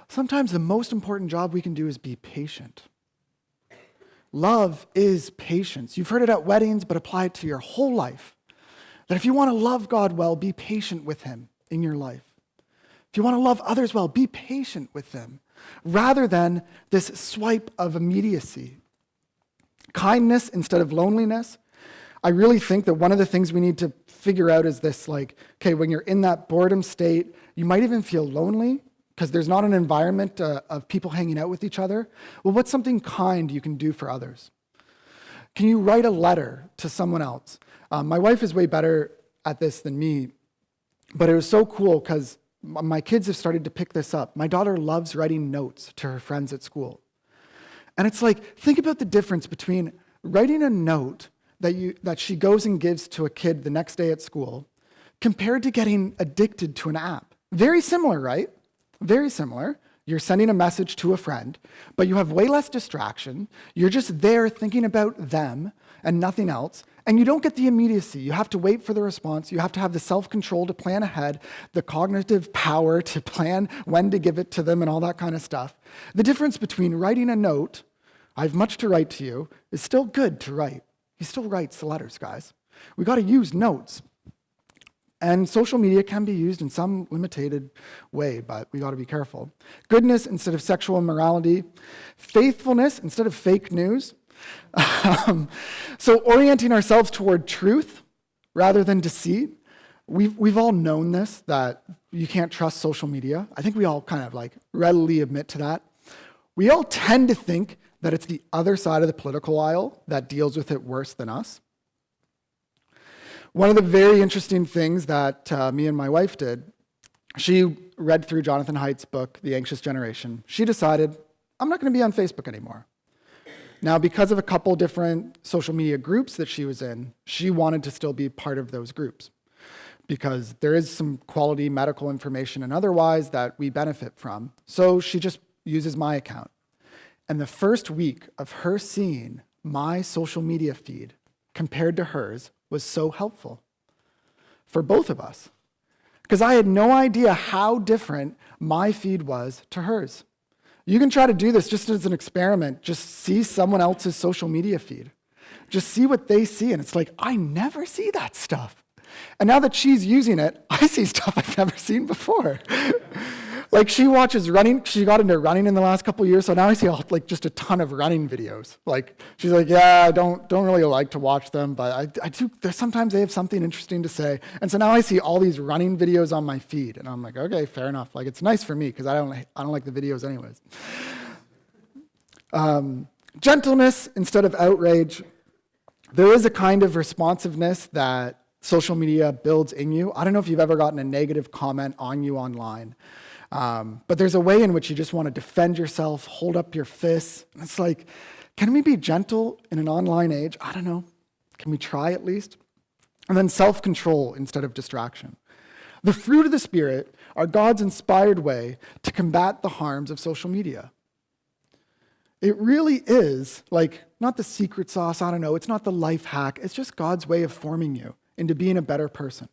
Speaker 2: Sometimes the most important job we can do is be patient. Love is patience. You've heard it at weddings, but apply it to your whole life. That if you want to love God well, be patient with him in your life. If you want to love others well, be patient with them, rather than this swipe of immediacy. Kindness instead of loneliness. I really think that one of the things we need to figure out is this, when you're in that boredom state, you might even feel lonely because there's not an environment of people hanging out with each other. Well, what's something kind you can do for others? Can you write a letter to someone else? My wife is way better at this than me, but it was so cool because my kids have started to pick this up. My daughter loves writing notes to her friends at school. And it's think about the difference between writing a note that she goes and gives to a kid the next day at school compared to getting addicted to an app. Very similar, right? Very similar. You're sending a message to a friend, but you have way less distraction. You're just there thinking about them and nothing else, and you don't get the immediacy. You have to wait for the response. You have to have the self-control to plan ahead, the cognitive power to plan when to give it to them and all that kind of stuff. The difference between writing a note, I have much to write to you, is still good to write. He still writes the letters, guys. We got to use notes. And social media can be used in some limited way, but we got to be careful. Goodness instead of sexual immorality. Faithfulness instead of fake news. So orienting ourselves toward truth rather than deceit. We've all known this, that you can't trust social media. I think we all kind of readily admit to that. We all tend to think that it's the other side of the political aisle that deals with it worse than us. One of the very interesting things that me and my wife did, she read through Jonathan Haidt's book, The Anxious Generation. She decided, I'm not going to be on Facebook anymore. Now, because of a couple different social media groups that she was in, she wanted to still be part of those groups because there is some quality medical information and otherwise that we benefit from. So she just uses my account. And the first week of her seeing my social media feed compared to hers was so helpful for both of us because I had no idea how different my feed was to hers. You can try to do this just as an experiment. Just see someone else's social media feed. just see what they see. And it's like, I never see that stuff. And now that she's using it, I see stuff I've never seen before. Like she watches running. She got into running in the last couple of years, so now I see like just a ton of running videos. Like she's like, yeah, I don't really like to watch them, but I do. Sometimes they have something interesting to say, and so now I see all these running videos on my feed, and I'm like, okay, fair enough. Like it's nice for me because I don't like the videos anyways. Gentleness instead of outrage. There is a kind of responsiveness that social media builds in you. I don't know if you've ever gotten a negative comment on you online. But there's a way in which you just want to defend yourself, hold up your fists. And it's like, can we be gentle in an online age? I don't know. Can we try at least? And then self-control instead of distraction. The fruit of the Spirit are God's inspired way to combat the harms of social media. It really is like not the secret sauce, I don't know. It's not the life hack. It's just God's way of forming you into being a better person.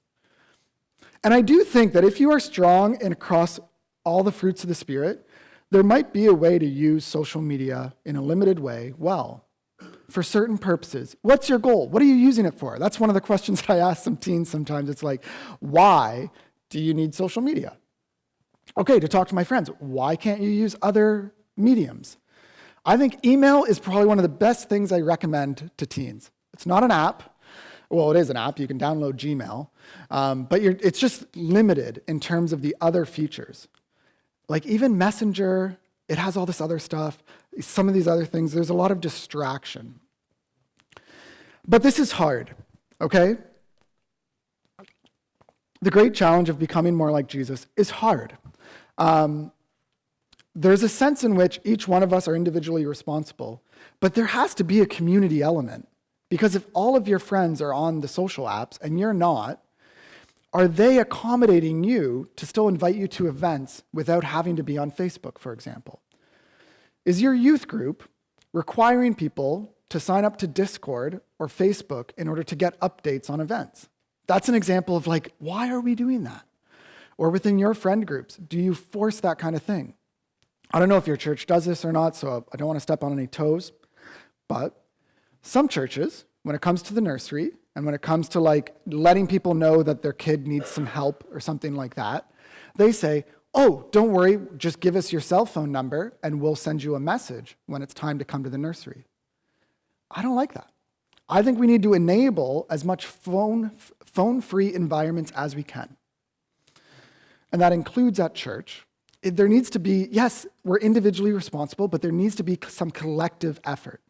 Speaker 2: And I do think that if you are strong and across all the fruits of the Spirit, there might be a way to use social media in a limited way well, for certain purposes. What's your goal? What are you using it for? That's one of the questions that I ask some teens sometimes. It's like, why do you need social media? Okay, to talk to my friends. Why can't you use other mediums? I think email is probably one of the best things I recommend to teens. It's not an app. Well, it is an app. You can download Gmail. But it's just limited in terms of the other features. Like even Messenger, it has all this other stuff. Some of these other things, there's a lot of distraction. But this is hard, okay? The great challenge of becoming more like Jesus is hard. There's a sense in which each one of us are individually responsible, but there has to be a community element. Because if all of your friends are on the social apps and you're not, are they accommodating you to still invite you to events without having to be on Facebook, for example? Is your youth group requiring people to sign up to Discord or Facebook in order to get updates on events? That's an example of like, why are we doing that? Or within your friend groups, do you force that kind of thing? I don't know if your church does this or not, so I don't want to step on any toes, but some churches, when it comes to the nursery, and when it comes to like letting people know that their kid needs some help or something like that, they say, oh, don't worry, just give us your cell phone number and we'll send you a message when it's time to come to the nursery. I don't like that. I think we need to enable as much phone-free environments as we can. And that includes at church. There needs to be, yes, we're individually responsible, but there needs to be some collective effort.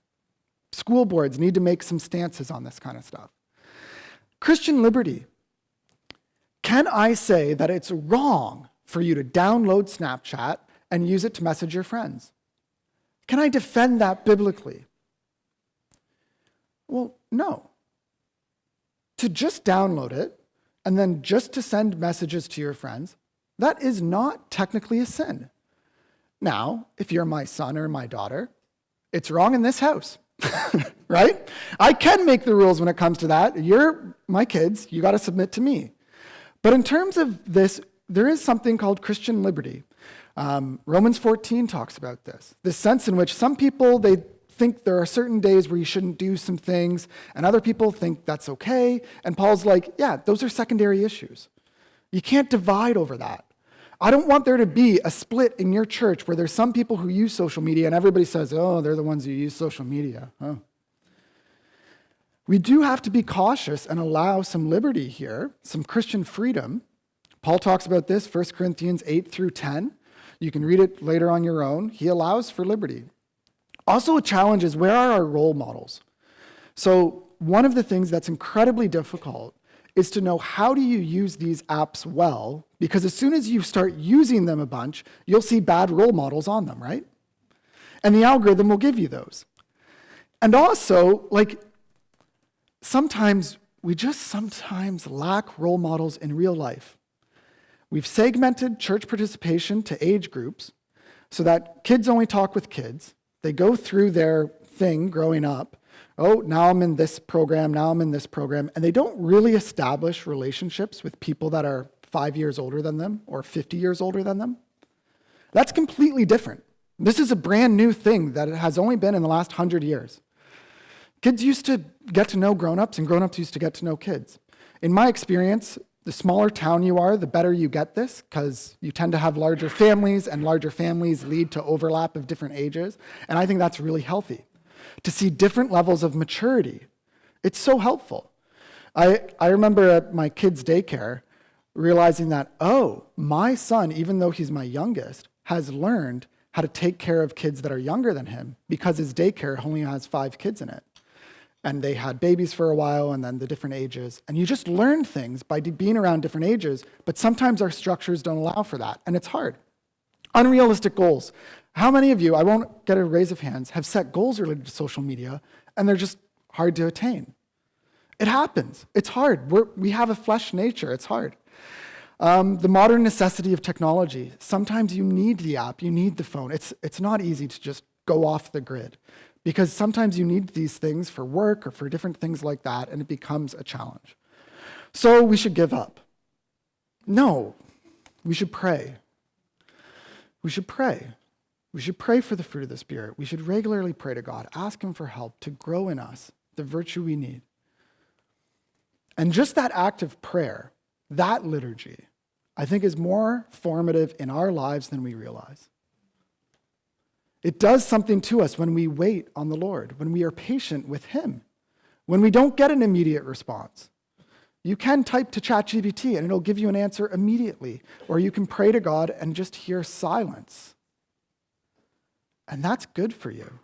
Speaker 2: School boards need to make some stances on this kind of stuff. Christian liberty. Can I say that it's wrong for you to download Snapchat and use it to message your friends? Can I defend that biblically? Well, no. To just download it and then just to send messages to your friends, that is not technically a sin. Now, if you're my son or my daughter, it's wrong in this house. Right? I can make the rules when it comes to that. You're my kids, you got to submit to me. But in terms of this, there is something called Christian liberty. Romans 14 talks about this. This sense in which some people, they think there are certain days where you shouldn't do some things, and other people think that's okay. And Paul's like, yeah, those are secondary issues. You can't divide over that. I don't want there to be a split in your church where there's some people who use social media and everybody says, oh, they're the ones who use social media. Oh. We do have to be cautious and allow some liberty here, some Christian freedom. Paul talks about this, 1 Corinthians 8 through 10. You can read it later on your own. He allows for liberty. Also a challenge is, where are our role models? So one of the things that's incredibly difficult is to know, how do you use these apps well? Because as soon as you start using them a bunch, you'll see bad role models on them, right? And the algorithm will give you those. And also, like, sometimes we just lack role models in real life. We've segmented church participation to age groups so that kids only talk with kids. They go through their thing growing up. Oh, now I'm in this program, now I'm in this program. And they don't really establish relationships with people that are 5 years older than them or 50 years older than them. That's completely different. This is a brand new thing that has only been in the last 100 years. Kids used to get to know grown-ups, and grown-ups used to get to know kids. In my experience, the smaller town you are, the better you get this, because you tend to have larger families, and larger families lead to overlap of different ages. And I think that's really healthy. To see different levels of maturity, it's so helpful. I remember at my kids' daycare realizing that, oh, my son, even though he's my youngest, has learned how to take care of kids that are younger than him because his daycare only has 5 kids in it. And they had babies for a while, and then the different ages. And you just learn things by being around different ages, but sometimes our structures don't allow for that, and it's hard. Unrealistic goals. How many of you, I won't get a raise of hands, have set goals related to social media, and they're just hard to attain? It happens. It's hard. We have a flesh nature. It's hard. The modern necessity of technology. Sometimes you need the app. You need the phone. It's not easy to just go off the grid, because sometimes you need these things for work or for different things like that, and it becomes a challenge. So we should give up. No, we should pray. We should pray. We should pray for the fruit of the Spirit. We should regularly pray to God, ask Him for help to grow in us the virtue we need. And just that act of prayer, that liturgy, I think is more formative in our lives than we realize. It does something to us when we wait on the Lord, when we are patient with Him, when we don't get an immediate response. You can type to ChatGPT and it'll give you an answer immediately, or you can pray to God and just hear silence. And that's good for you.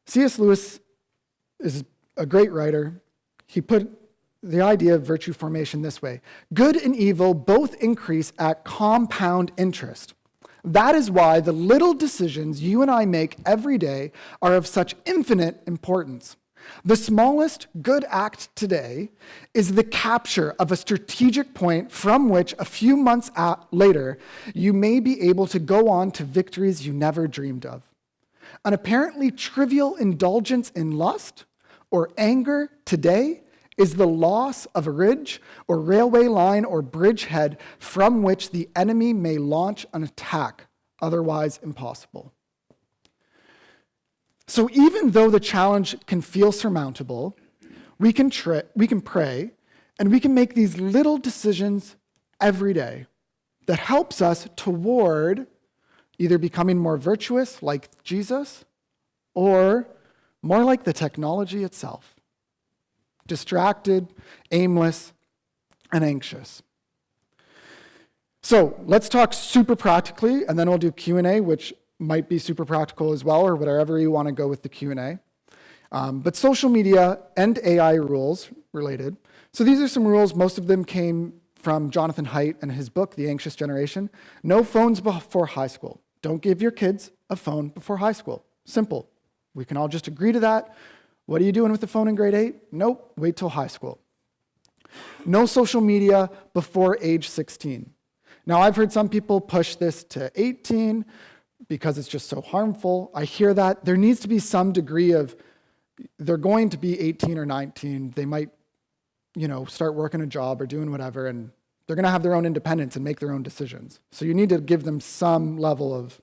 Speaker 2: C.S. Lewis is a great writer. He put the idea of virtue formation this way: good and evil both increase at compound interest. That is why the little decisions you and I make every day are of such infinite importance. The smallest good act today is the capture of a strategic point from which a few months later you may be able to go on to victories you never dreamed of. An apparently trivial indulgence in lust or anger today is the loss of a ridge or railway line or bridgehead from which the enemy may launch an attack otherwise impossible. So even though the challenge can feel surmountable, we can pray, and we can make these little decisions every day that helps us toward either becoming more virtuous like Jesus or more like the technology itself. Distracted, aimless, and anxious. So let's talk super practically, and then we'll do Q&A, which might be super practical as well, or wherever you want to go with the Q&A. But social media and AI rules related. So these are some rules. Most of them came from Jonathan Haidt and his book, The Anxious Generation. No phones before high school. Don't give your kids a phone before high school. Simple. We can all just agree to that. What are you doing with the phone in grade 8? Nope, wait till high school. No social media before age 16. Now, I've heard some people push this to 18 because it's just so harmful. I hear that. There needs to be some degree of, they're going to be 18 or 19. They might, start working a job or doing whatever, and they're going to have their own independence and make their own decisions. So you need to give them some level of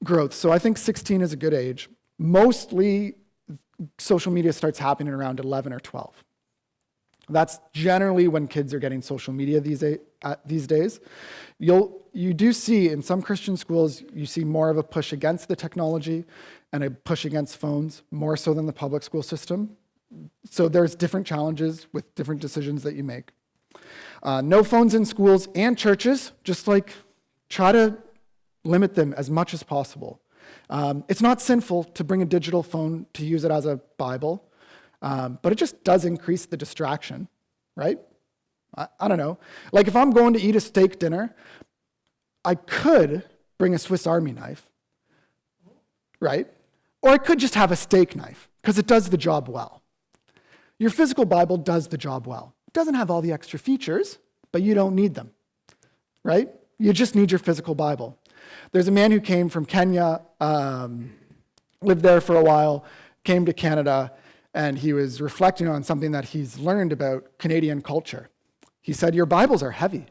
Speaker 2: growth. So I think 16 is a good age. Mostly, social media starts happening around 11 or 12. That's generally when kids are getting social media these days. You do see in some Christian schools, you see more of a push against the technology and a push against phones, more so than the public school system. So there's different challenges with different decisions that you make. No phones in schools and churches, just try to limit them as much as possible. It's not sinful to bring a digital phone to use it as a Bible, but it just does increase the distraction, right? I don't know. If I'm going to eat a steak dinner, I could bring a Swiss Army knife, right? Or I could just have a steak knife, because it does the job well. Your physical Bible does the job well. It doesn't have all the extra features, but you don't need them, right? You just need your physical Bible. There's a man who came from Kenya, lived there for a while, came to Canada, and he was reflecting on something that he's learned about Canadian culture. He said, your Bibles are heavy.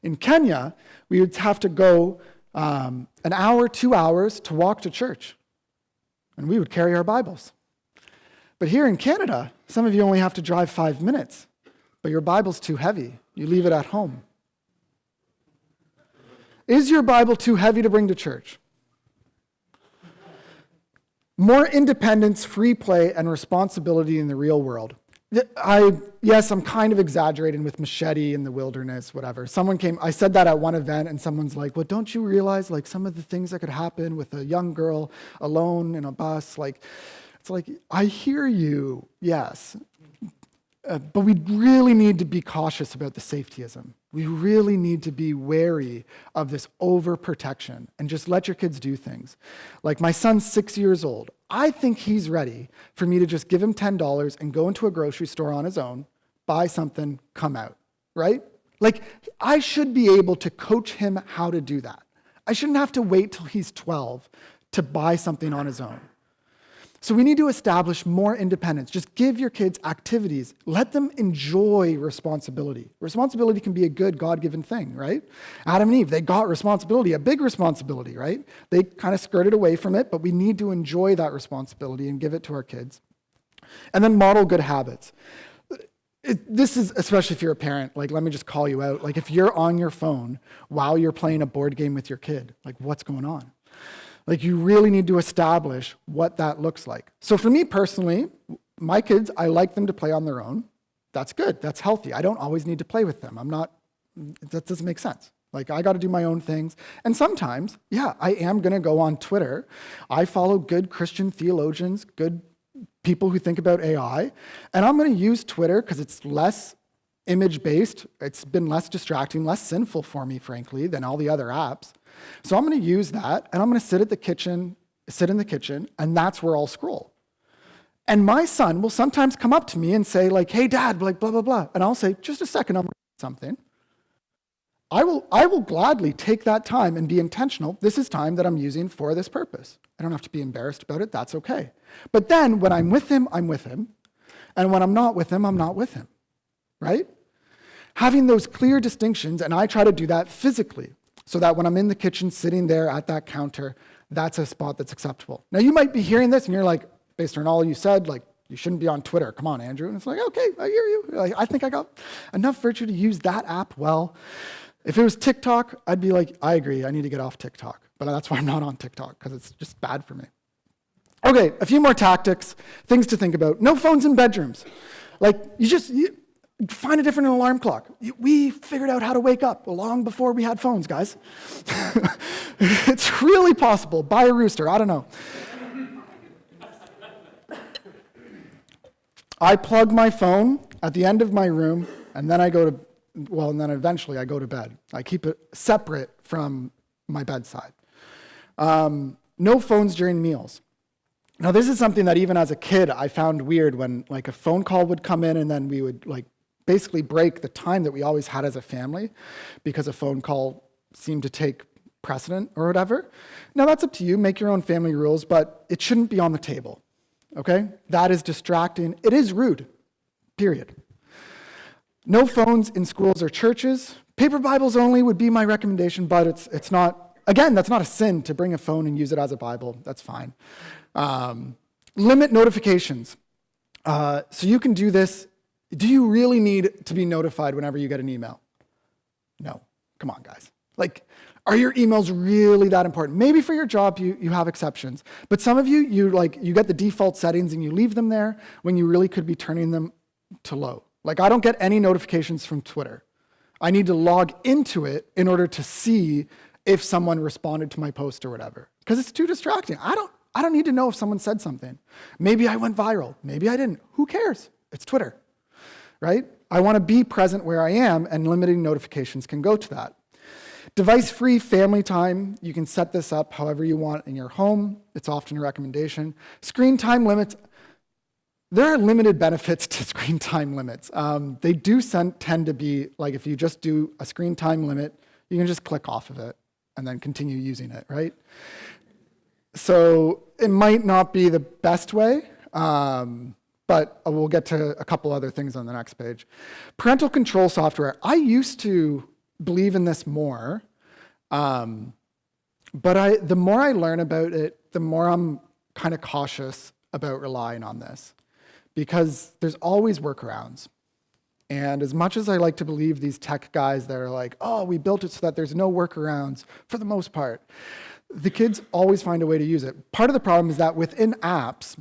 Speaker 2: In Kenya, we would have to go an hour, 2 hours to walk to church. and we would carry our Bibles. But here in Canada, some of you only have to drive 5 minutes, but your Bible's too heavy. You leave it at home. Is your Bible too heavy to bring to church? More independence, free play, and responsibility in the real world. Yes, I'm kind of exaggerating with machete in the wilderness, whatever. I said that at one event, and someone's like, well, don't you realize like some of the things that could happen with a young girl alone in a bus? It's like, I hear you, yes. But we really need to be cautious about the safetyism. We really need to be wary of this overprotection and just let your kids do things. Like my son's 6 years old. I think he's ready for me to just give him $10 and go into a grocery store on his own, buy something, come out, right? Like I should be able to coach him how to do that. I shouldn't have to wait till he's 12 to buy something on his own. So we need to establish more independence. Just give your kids activities. Let them enjoy responsibility. Responsibility can be a good God-given thing, right? Adam and Eve, they got responsibility, a big responsibility, right? They kind of skirted away from it, but we need to enjoy that responsibility and give it to our kids. And then model good habits. This is, especially if you're a parent, like let me just call you out. Like if you're on your phone while you're playing a board game with your kid, like what's going on? Like you really need to establish what that looks like. So for me personally, my kids, I like them to play on their own. That's good, that's healthy. I don't always need to play with them. That doesn't make sense. Like I gotta do my own things. And sometimes, yeah, I am gonna go on Twitter. I follow good Christian theologians, good people who think about AI, and I'm gonna use Twitter because it's less image-based. It's been less distracting, less sinful for me, frankly, than all the other apps. So I'm going to use that, and I'm going to sit in the kitchen, and that's where I'll scroll. And my son will sometimes come up to me and say, like, hey, Dad, like, blah, blah, blah. And I'll say, just a second, I'm reading something. I will gladly take that time and be intentional. This is time that I'm using for this purpose. I don't have to be embarrassed about it. That's okay. But then when I'm with him, I'm with him. And when I'm not with him, I'm not with him. Right? Having those clear distinctions, and I try to do that physically, so that when I'm in the kitchen sitting there at that counter, that's a spot that's acceptable. Now you might be hearing this and you're like, based on all you said, like, you shouldn't be on Twitter. Come on, Andrew. And it's like, okay, I hear you. Like, I think I got enough virtue to use that app well. If it was TikTok, I'd be like, I agree, I need to get off TikTok. But that's why I'm not on TikTok, because it's just bad for me. Okay, a few more tactics, things to think about. No phones in bedrooms. Like, you find a different alarm clock. We figured out how to wake up long before we had phones, guys. It's really possible. Buy a rooster, I don't know. I plug my phone at the end of my room, and then eventually I go to bed. I keep it separate from my bedside. No phones during meals. Now, this is something that even as a kid I found weird when like a phone call would come in and then we would like basically break the time that we always had as a family because a phone call seemed to take precedent or whatever. Now, that's up to you. Make your own family rules, but it shouldn't be on the table, okay? That is distracting. It is rude, period. No phones in schools or churches. Paper Bibles only would be my recommendation, but it's not, again, that's not a sin to bring a phone and use it as a Bible. That's fine. Limit notifications. So you can do this. Do you really need to be notified whenever you get an email? No. Come on, guys. Like, are your emails really that important? Maybe for your job you have exceptions, but some of you get the default settings and you leave them there when you really could be turning them to low. Like, I don't get any notifications from Twitter. I need to log into it in order to see if someone responded to my post or whatever, because it's too distracting. I don't need to know if someone said something. Maybe I went viral. Maybe I didn't. Who cares? It's Twitter, right? I want to be present where I am, and limiting notifications can go to that. Device-free family time. You can set this up however you want in your home. It's often a recommendation. Screen time limits. There are limited benefits to screen time limits. They do tend to be, like if you just do a screen time limit, you can just click off of it and then continue using it, right? So it might not be the best way, but we'll get to a couple other things on the next page. Parental control software. I used to believe in this more, but the more I learn about it, the more I'm kind of cautious about relying on this because there's always workarounds. And as much as I like to believe these tech guys that are like, oh, we built it so that there's no workarounds for the most part, the kids always find a way to use it. Part of the problem is that within apps,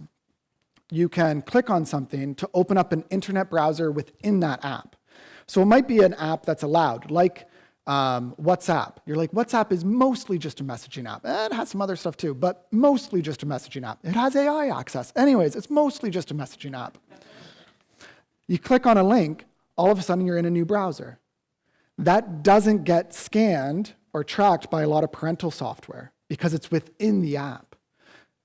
Speaker 2: you can click on something to open up an internet browser within that app. So it might be an app that's allowed, like WhatsApp. You're like, WhatsApp is mostly just a messaging app. It has some other stuff too, but mostly just a messaging app. It has AI access. Anyways, it's mostly just a messaging app. You click on a link, all of a sudden you're in a new browser. That doesn't get scanned or tracked by a lot of parental software because it's within the app.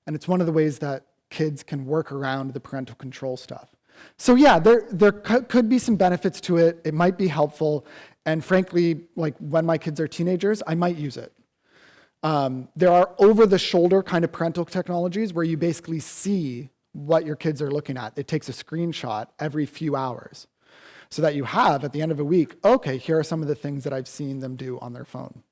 Speaker 2: And it's one of the ways that kids can work around the parental control stuff. So yeah, there could be some benefits to it. It might be helpful. And frankly, like when my kids are teenagers, I might use it. There are over-the-shoulder kind of parental technologies where you basically see what your kids are looking at. It takes a screenshot every few hours so that you have, at the end of a week, okay, here are some of the things that I've seen them do on their phone.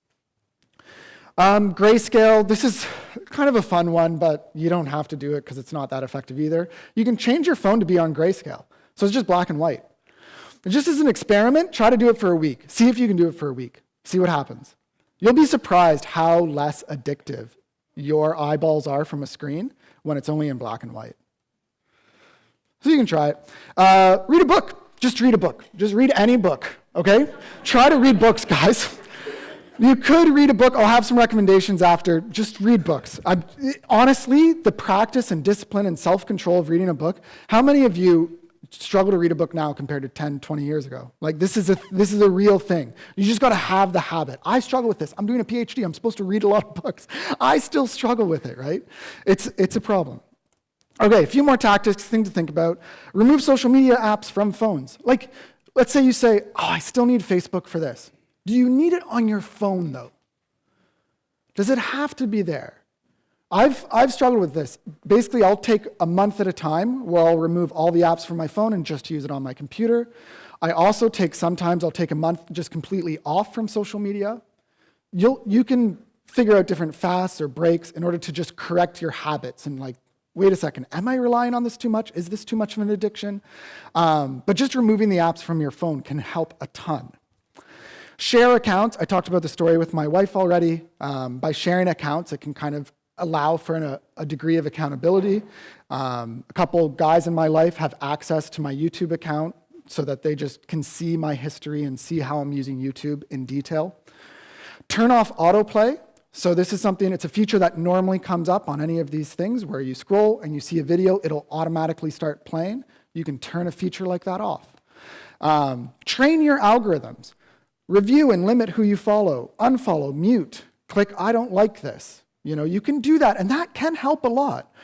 Speaker 2: Grayscale, this is kind of a fun one, but you don't have to do it because it's not that effective either. You can change your phone to be on grayscale. So it's just black and white. And just as an experiment, try to do it for a week. See if you can do it for a week. See what happens. You'll be surprised how less addictive your eyeballs are from a screen when it's only in black and white. So you can try it. Read a book. Just read a book. Just read any book, okay? Try to read books, guys. You could read a book. I'll have some recommendations after. Just read books. Honestly, the practice and discipline and self-control of reading a book, how many of you struggle to read a book now compared to 10, 20 years ago? Like, this is a real thing. You just got to have the habit. I struggle with this. I'm doing a PhD. I'm supposed to read a lot of books. I still struggle with it, right? It's a problem. Okay, a few more tactics, things to think about. Remove social media apps from phones. Like, let's say you say, oh, I still need Facebook for this. Do you need it on your phone, though? Does it have to be there? I've struggled with this. Basically, I'll take a month at a time where I'll remove all the apps from my phone and just use it on my computer. I also sometimes I'll take a month just completely off from social media. You can figure out different fasts or breaks in order to just correct your habits and like, wait a second, am I relying on this too much? Is this too much of an addiction? But just removing the apps from your phone can help a ton. Share accounts. I talked about the story with my wife already. By sharing accounts, it can kind of allow for a degree of accountability. A couple guys in my life have access to my YouTube account so that they just can see my history and see how I'm using YouTube in detail. Turn off autoplay. So this is it's a feature that normally comes up on any of these things where you scroll and you see a video, it'll automatically start playing. You can turn a feature like that off. Train your algorithms. Review and limit who you follow, unfollow, mute, click I don't like this. You can do that, and that can help a lot.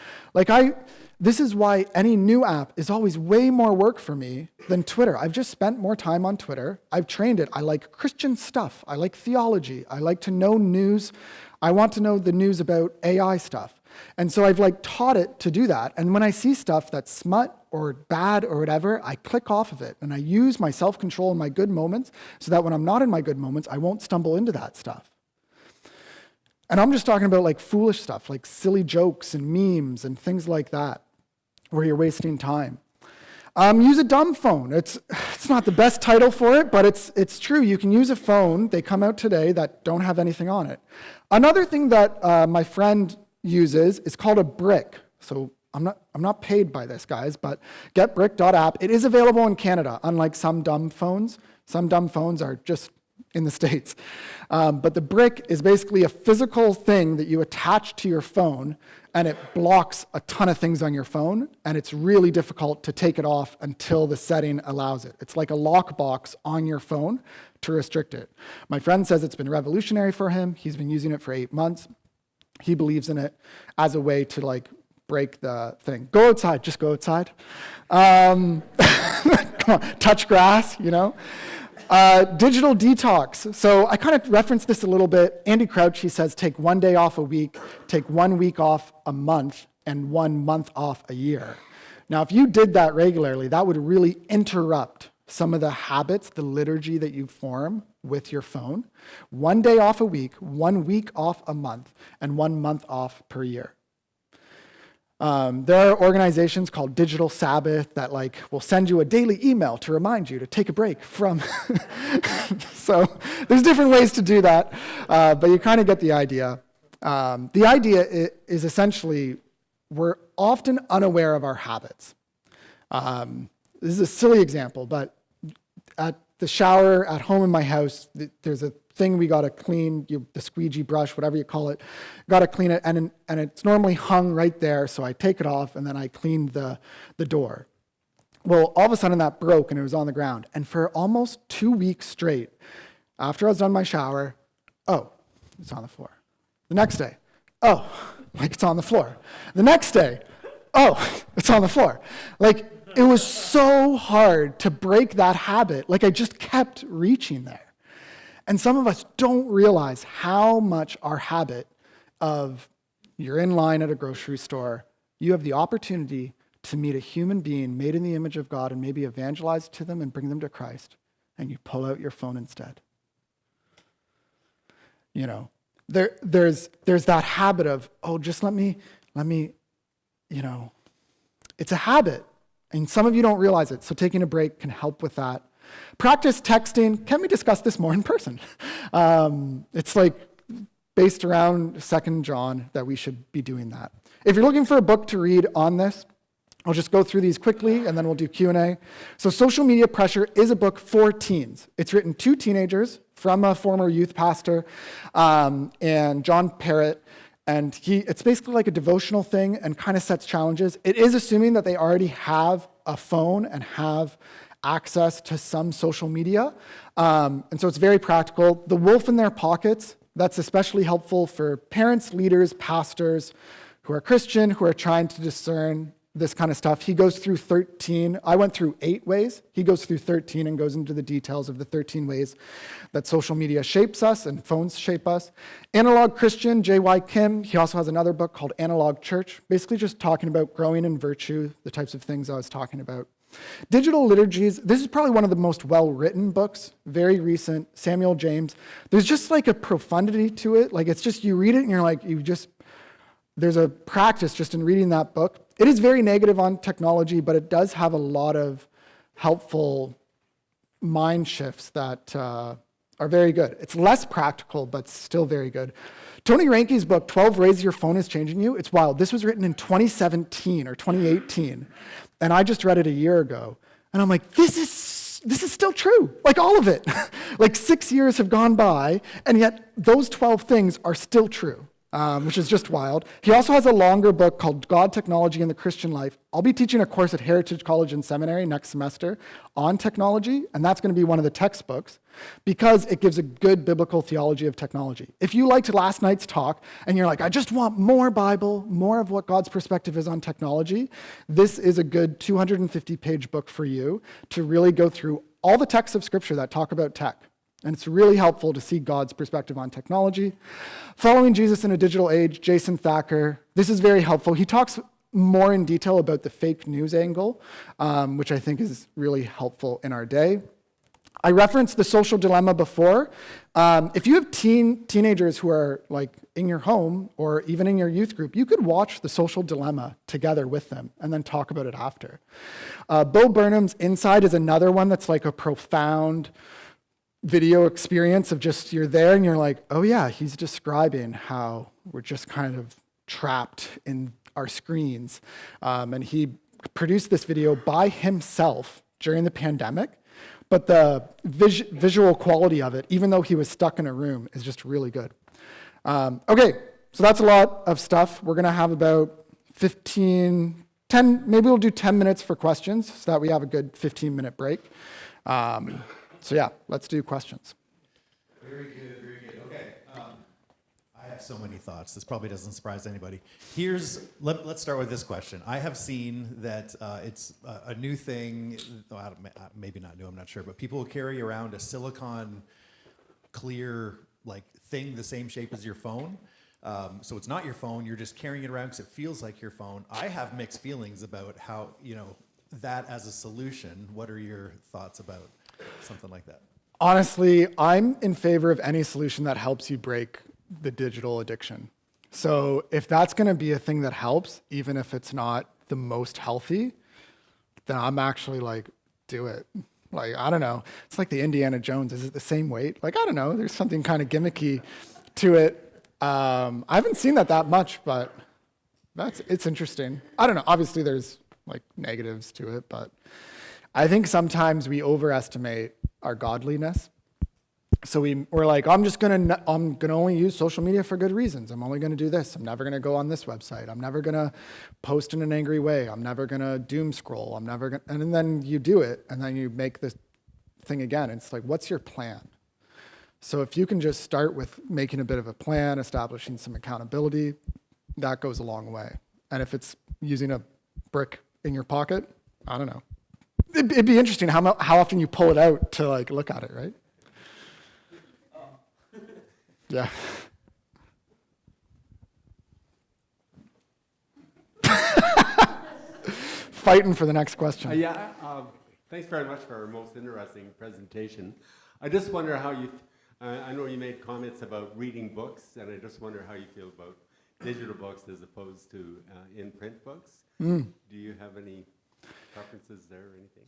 Speaker 2: This is why any new app is always way more work for me than Twitter. I've just spent more time on Twitter. I've trained it. I like Christian stuff. I like theology. I like to know news. I want to know the news about AI stuff. And so I've taught it to do that. And when I see stuff that's smut or bad or whatever, I click off of it. And I use my self-control in my good moments so that when I'm not in my good moments, I won't stumble into that stuff. And I'm just talking about foolish stuff, like silly jokes and memes and things like that, where you're wasting time. Use a dumb phone. It's not the best title for it, but it's true. You can use a phone. They come out today that don't have anything on it. Another thing that my friend uses is called a brick. So I'm not paid by this, guys, but getbrick.app. It is available in Canada, unlike some dumb phones. Some dumb phones are just in the States. But the brick is basically a physical thing that you attach to your phone, and it blocks a ton of things on your phone, and it's really difficult to take it off until the setting allows it. It's like a lockbox on your phone to restrict it. My friend says it's been revolutionary for him. He's been using it for 8 months. He believes in it as a way to break the thing. Go outside, just go outside. Come on, touch grass, Digital detox. So I kind of referenced this a little bit. Andy Crouch, he says, take 1 day off a week, take 1 week off a month, and 1 month off a year. Now, if you did that regularly, that would really interrupt some of the habits, the liturgy that you form with your phone. 1 day off a week, 1 week off a month, and 1 month off per year. There are organizations called Digital Sabbath that like will send you a daily email to remind you to take a break from. So there's different ways to do that, but you kind of get the idea. The idea is essentially we're often unaware of our habits. This is a silly example, but at the shower at home in my house, there's a thing we got to clean, the squeegee brush, whatever you call it, got to clean it, and it's normally hung right there, so I take it off, and then I clean the door. Well, all of a sudden that broke, and it was on the ground. And for almost 2 weeks straight, after I was done my shower, oh, it's on the floor. The next day, oh, like it's on the floor. The next day, oh, it's on the floor. Like, it was so hard to break that habit. Like, I just kept reaching there. And some of us don't realize how much our habit of you're in line at a grocery store, you have the opportunity to meet a human being made in the image of God and maybe evangelize to them and bring them to Christ, and you pull out your phone instead. You know, there's that habit of, oh, just let me, you know, it's a habit. And some of you don't realize it, so taking a break can help with that. Practice texting. Can we discuss this more in person? It's like based around 2 John that we should be doing that. If you're looking for a book to read on this, I'll just go through these quickly and then we'll do Q&A. So Social Media Pressure is a book for teens. It's written to teenagers from a former youth pastor and John Parrott. And it's basically like a devotional thing and kind of sets challenges. It is assuming that they already have a phone and have access to some social media. And so it's very practical. The Wolf in Their Pockets, that's especially helpful for parents, leaders, pastors who are Christian, who are trying to discern this kind of stuff. He goes through 13. I went through 8 ways. He goes through 13 and goes into the details of the 13 ways that social media shapes us and phones shape us. Analog Christian, J.Y. Kim, he also has another book called Analog Church, basically just talking about growing in virtue, the types of things I was talking about. Digital Liturgies, this is probably one of the most well-written books, very recent, Samuel James. There's just like a profundity to it. Like it's just, you read it and you're like, there's a practice just in reading that book. It is very negative on technology, but it does have a lot of helpful mind shifts that are very good. It's less practical, but still very good. Tony Reinke's book, 12 Ways Your Phone is Changing You, it's wild. This was written in 2017 or 2018, and I just read it a year ago. And I'm like, this is still true, like all of it. Like 6 years have gone by, and yet those 12 things are still true. Which is just wild. He also has a longer book called God, Technology, and the Christian Life. I'll be teaching a course at Heritage College and Seminary next semester on technology, and that's going to be one of the textbooks because it gives a good biblical theology of technology. If you liked last night's talk and you're like, I just want more Bible, more of what God's perspective is on technology, this is a good 250-page book for you to really go through all the texts of Scripture that talk about tech. And it's really helpful to see God's perspective on technology. Following Jesus in a Digital Age, Jason Thacker. This is very helpful. He talks more in detail about the fake news angle, which I think is really helpful in our day. I referenced The Social Dilemma before. If you have teenagers who are like in your home or even in your youth group, you could watch The Social Dilemma together with them and then talk about it after. Bo Burnham's Inside is another one that's like a profound video experience of just you're there and you're like, oh yeah, he's describing how we're just kind of trapped in our screens. And he produced this video by himself during the pandemic, but the visual quality of it, even though he was stuck in a room, is just really good. Okay, so that's a lot of stuff. We're gonna have about 10, maybe we'll do 10 minutes for questions so that we have a good 15-minute break. So yeah, let's do questions.
Speaker 1: Very good, very good. Okay, I have so many thoughts. This probably doesn't surprise anybody. Let's start with this question. I have seen that it's a new thing, maybe not new, I'm not sure, but people carry around a silicone clear like thing the same shape as your phone. So it's not your phone, you're just carrying it around because it feels like your phone. I have mixed feelings about how, that as a solution. What are your thoughts about something like that?
Speaker 2: Honestly, I'm in favor of any solution that helps you break the digital addiction. So if that's going to be a thing that helps, even if it's not the most healthy, then I'm actually like, do it. Like, I don't know. It's like the Indiana Jones. Is it the same weight? Like, I don't know. There's something kind of gimmicky to it. I haven't seen that much, but it's interesting. I don't know. Obviously, there's like negatives to it, but I think sometimes we overestimate our godliness. So we're like, I'm gonna only use social media for good reasons. I'm only gonna do this. I'm never gonna go on this website. I'm never gonna post in an angry way. I'm never gonna doom scroll. And then you do it, and then you make this thing again. It's like, what's your plan? So if you can just start with making a bit of a plan, establishing some accountability, that goes a long way. And if it's using a brick in your pocket, I don't know. It'd be interesting how often you pull it out to like look at it, right? Yeah. Fighting for the next question.
Speaker 3: Thanks very much for our most interesting presentation. I just wonder how I know you made comments about reading books, and I just wonder how you feel about digital books as opposed to in-print books. Do you have any preferences there or anything?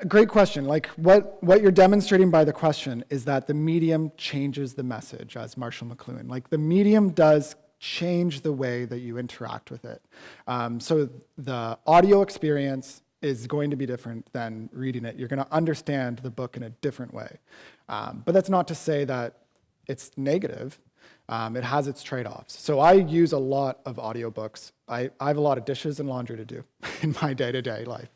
Speaker 2: Great question. Like what you're demonstrating by the question is that the medium changes the message, as Marshall McLuhan. Like the medium does change the way that you interact with it. So the audio experience is going to be different than reading it. You're going to understand the book in a different way. But that's not to say that it's negative. It has its trade-offs. So I use a lot of audiobooks. I have a lot of dishes and laundry to do in my day-to-day life.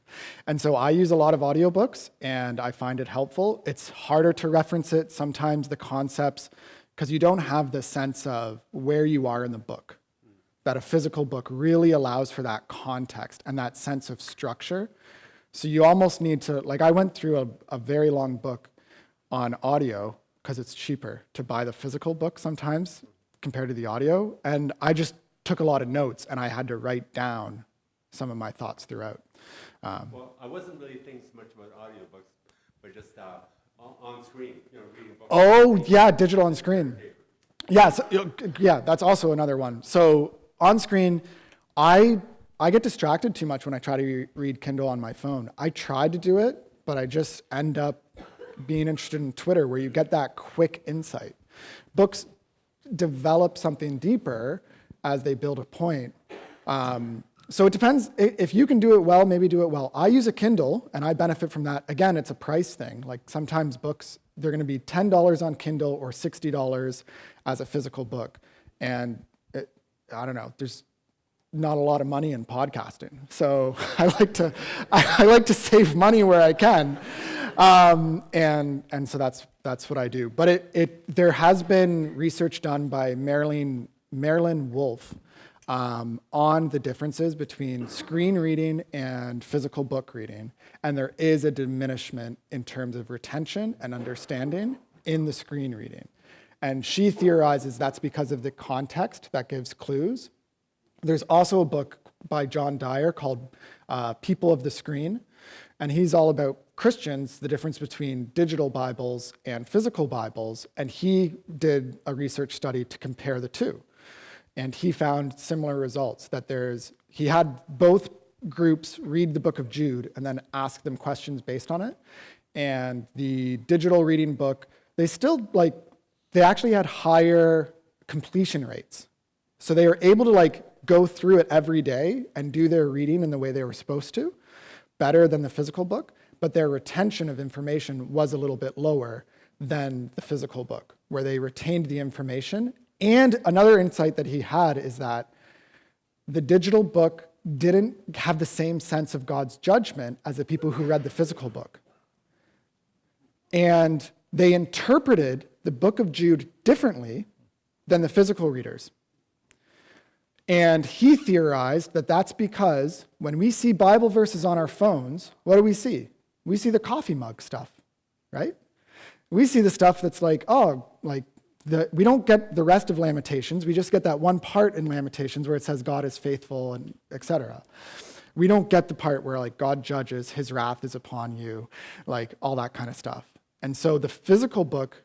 Speaker 2: And so I use a lot of audiobooks, and I find it helpful. It's harder to reference it sometimes, the concepts, because you don't have the sense of where you are in the book. That a physical book really allows for that context and that sense of structure. So you almost need to, like I went through a very long book on audio, because it's cheaper to buy the physical book sometimes compared to the audio. And I just took a lot of notes, and I had to write down some of my thoughts throughout.
Speaker 3: Well, I wasn't really thinking so much about audiobooks, but just on screen, reading books.
Speaker 2: Oh, yeah, digital on screen. Yeah, that's also another one. So on screen, I get distracted too much when I try to read Kindle on my phone. I tried to do it, but I just end up being interested in Twitter, where you get that quick insight. Books develop something deeper as they build a point. So it depends. If you can do it well, maybe do it well. I use a Kindle, and I benefit from that. Again, it's a price thing. Like sometimes books, they're going to be $10 on Kindle or $60 as a physical book. And I don't know, there's not a lot of money in podcasting. So I like to save money where I can. And so that's what I do. But there has been research done by Marilyn Wolfe on the differences between screen reading and physical book reading. And there is a diminishment in terms of retention and understanding in the screen reading. And she theorizes that's because of the context that gives clues. There's also a book by John Dyer called People of the Screen, and he's all about Christians, the difference between digital Bibles and physical Bibles, and he did a research study to compare the two. And he found similar results, that he had both groups read the book of Jude and then ask them questions based on it. And the digital reading book, they actually had higher completion rates. So they were able to go through it every day and do their reading in the way they were supposed to, better than the physical book, but their retention of information was a little bit lower than the physical book, where they retained the information. And another insight that he had is that the digital book didn't have the same sense of God's judgment as the people who read the physical book. And they interpreted the book of Jude differently than the physical readers. And he theorized that that's because when we see Bible verses on our phones, what do we see? We see the coffee mug stuff, right? We see the stuff that's we don't get the rest of Lamentations. We just get that one part in Lamentations where it says God is faithful and etc. We don't get the part where God judges, his wrath is upon you, all that kind of stuff. And so the physical book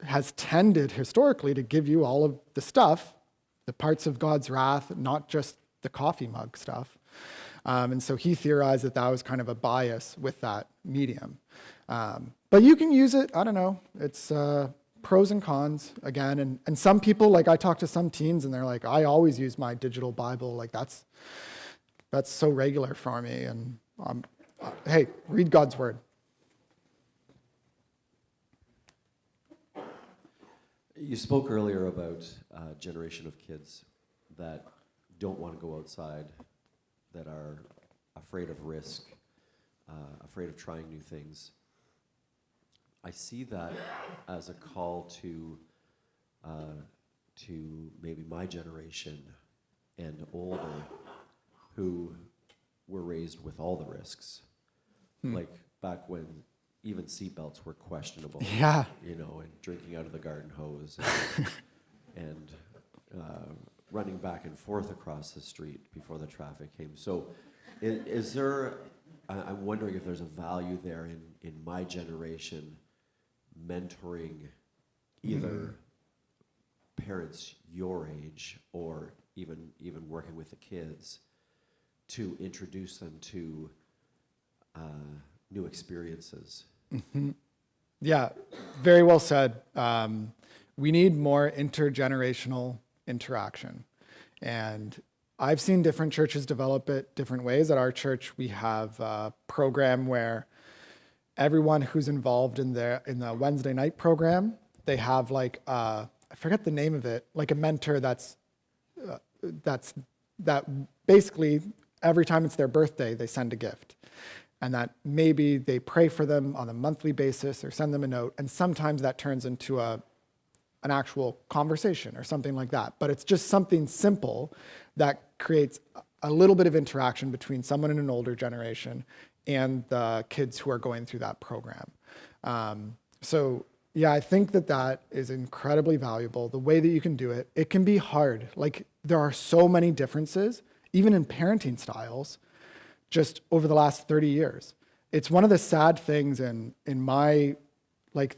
Speaker 2: has tended historically to give you all of the stuff the parts of God's wrath, not just the coffee mug stuff. And so he theorized that was kind of a bias with that medium. But you can use it, I don't know, it's pros and cons again. And some people, like I talk to some teens and they're like, I always use my digital Bible, like that's so regular for me. And hey, read God's word.
Speaker 4: You spoke earlier about a generation of kids that don't want to go outside, that are afraid of risk, afraid of trying new things. I see that as a call to maybe my generation and older who were raised with all the risks. Like back when even seatbelts were questionable.
Speaker 2: Yeah.
Speaker 4: You know, and drinking out of the garden hose and running back and forth across the street before the traffic came. So is there, I'm wondering if there's a value there in my generation mentoring either parents your age or even working with the kids to introduce them to new experiences.
Speaker 2: Mm-hmm. Yeah, very well said. We need more intergenerational interaction. And I've seen different churches develop it different ways. At our church, we have a program where everyone who's involved in the Wednesday night program, they have like, I forget the name of it, like a mentor that basically every time it's their birthday, they send a gift. And that maybe they pray for them on a monthly basis or send them a note. And sometimes that turns into an actual conversation or something like that. But it's just something simple that creates a little bit of interaction between someone in an older generation and the kids who are going through that program. So yeah, I think that is incredibly valuable. The way that you can do it, it can be hard. Like there are so many differences, even in parenting styles, just over the last 30 years. It's one of the sad things in my, like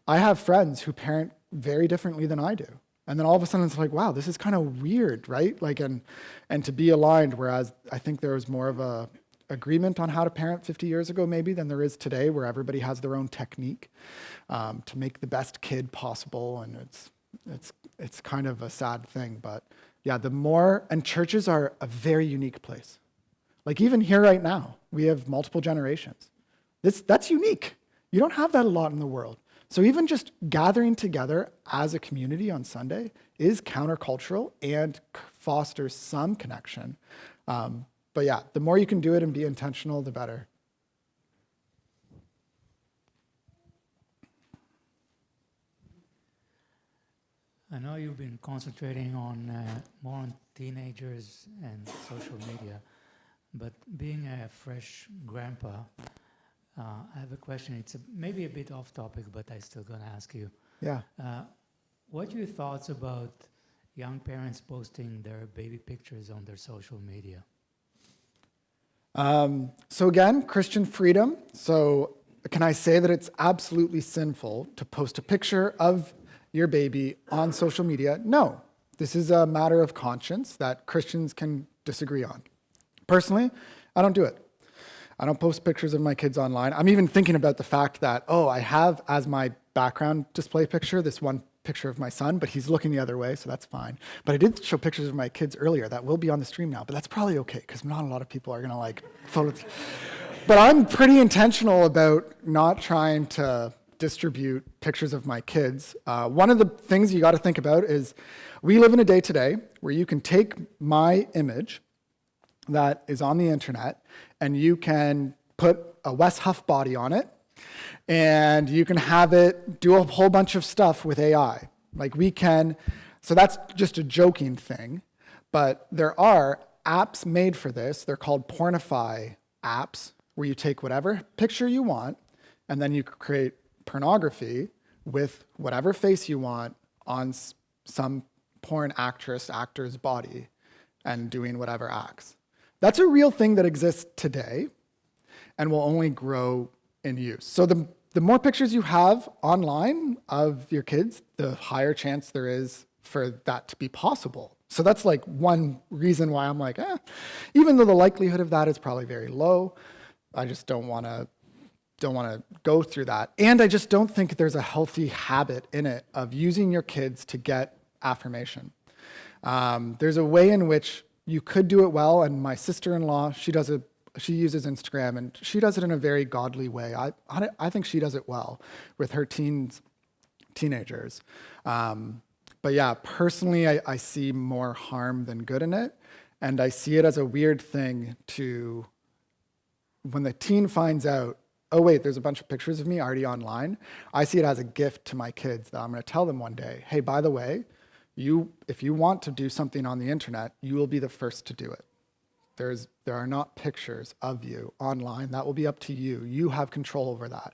Speaker 2: I have friends who parent very differently than I do. And then all of a sudden it's like, wow, this is kind of weird, right? Like, and to be aligned, whereas I think there was more of a agreement on how to parent 50 years ago maybe than there is today, where everybody has their own technique to make the best kid possible. And it's kind of a sad thing, but yeah, and churches are a very unique place. Like even here right now, we have multiple generations. That's unique. You don't have that a lot in the world. So even just gathering together as a community on Sunday is countercultural and fosters some connection. But yeah, the more you can do it and be intentional, the better.
Speaker 5: I know you've been concentrating more on teenagers and social media, but being a fresh grandpa, I have a question. It's maybe a bit off topic, but I'm still going to ask you.
Speaker 2: Yeah.
Speaker 5: What are your thoughts about young parents posting their baby pictures on their social media?
Speaker 2: So again, Christian freedom. So can I say that it's absolutely sinful to post a picture of your baby on social media? No. This is a matter of conscience that Christians can disagree on. Personally, I don't do it. I don't post pictures of my kids online. I'm even thinking about the fact that, I have as my background display picture this one picture of my son, but he's looking the other way, so that's fine. But I did show pictures of my kids earlier that will be on the stream now, but that's probably okay, because not a lot of people are going to like photos. But I'm pretty intentional about not trying to distribute pictures of my kids. One of the things you got to think about is we live in a day today where you can take my image that is on the internet and you can put a Wes Huff body on it and you can have it do a whole bunch of stuff with AI. So that's just a joking thing, but there are apps made for this. They're called Pornify apps, where you take whatever picture you want and then you create pornography with whatever face you want on some porn actor's body and doing whatever acts. That's a real thing that exists today and will only grow in use. So the more pictures you have online of your kids, the higher chance there is for that to be possible. So that's like one reason why I'm like, even though the likelihood of that is probably very low, I just don't want to go through that. And I just don't think there's a healthy habit in it of using your kids to get affirmation. There's a way in which you could do it well, and my sister-in-law, she uses Instagram, and she does it in a very godly way. I think she does it well with her teenagers. But yeah, personally, I see more harm than good in it, and I see it as a weird thing to, when the teen finds out, oh wait, there's a bunch of pictures of me already online, I see it as a gift to my kids that I'm going to tell them one day, hey, by the way, if you want to do something on the internet, you will be the first to do it. There are not pictures of you online. That will be up to you. You have control over that.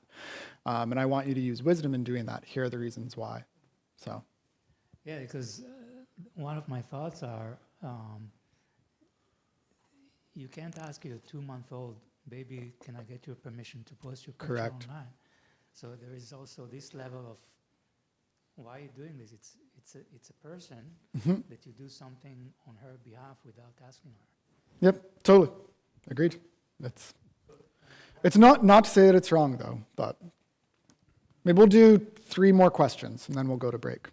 Speaker 2: And I want you to use wisdom in doing that. Here are the reasons why. So.
Speaker 5: Yeah, because one of my thoughts are, you can't ask your 2-month-old baby, can I get your permission to post your picture
Speaker 2: Correct.
Speaker 5: online? So there is also this level of, why are you doing this? It's a person that you do something on her behalf without asking her.
Speaker 2: Yep, totally. Agreed. It's not to say that it's wrong, though, but maybe we'll do 3 more questions, and then we'll go to break.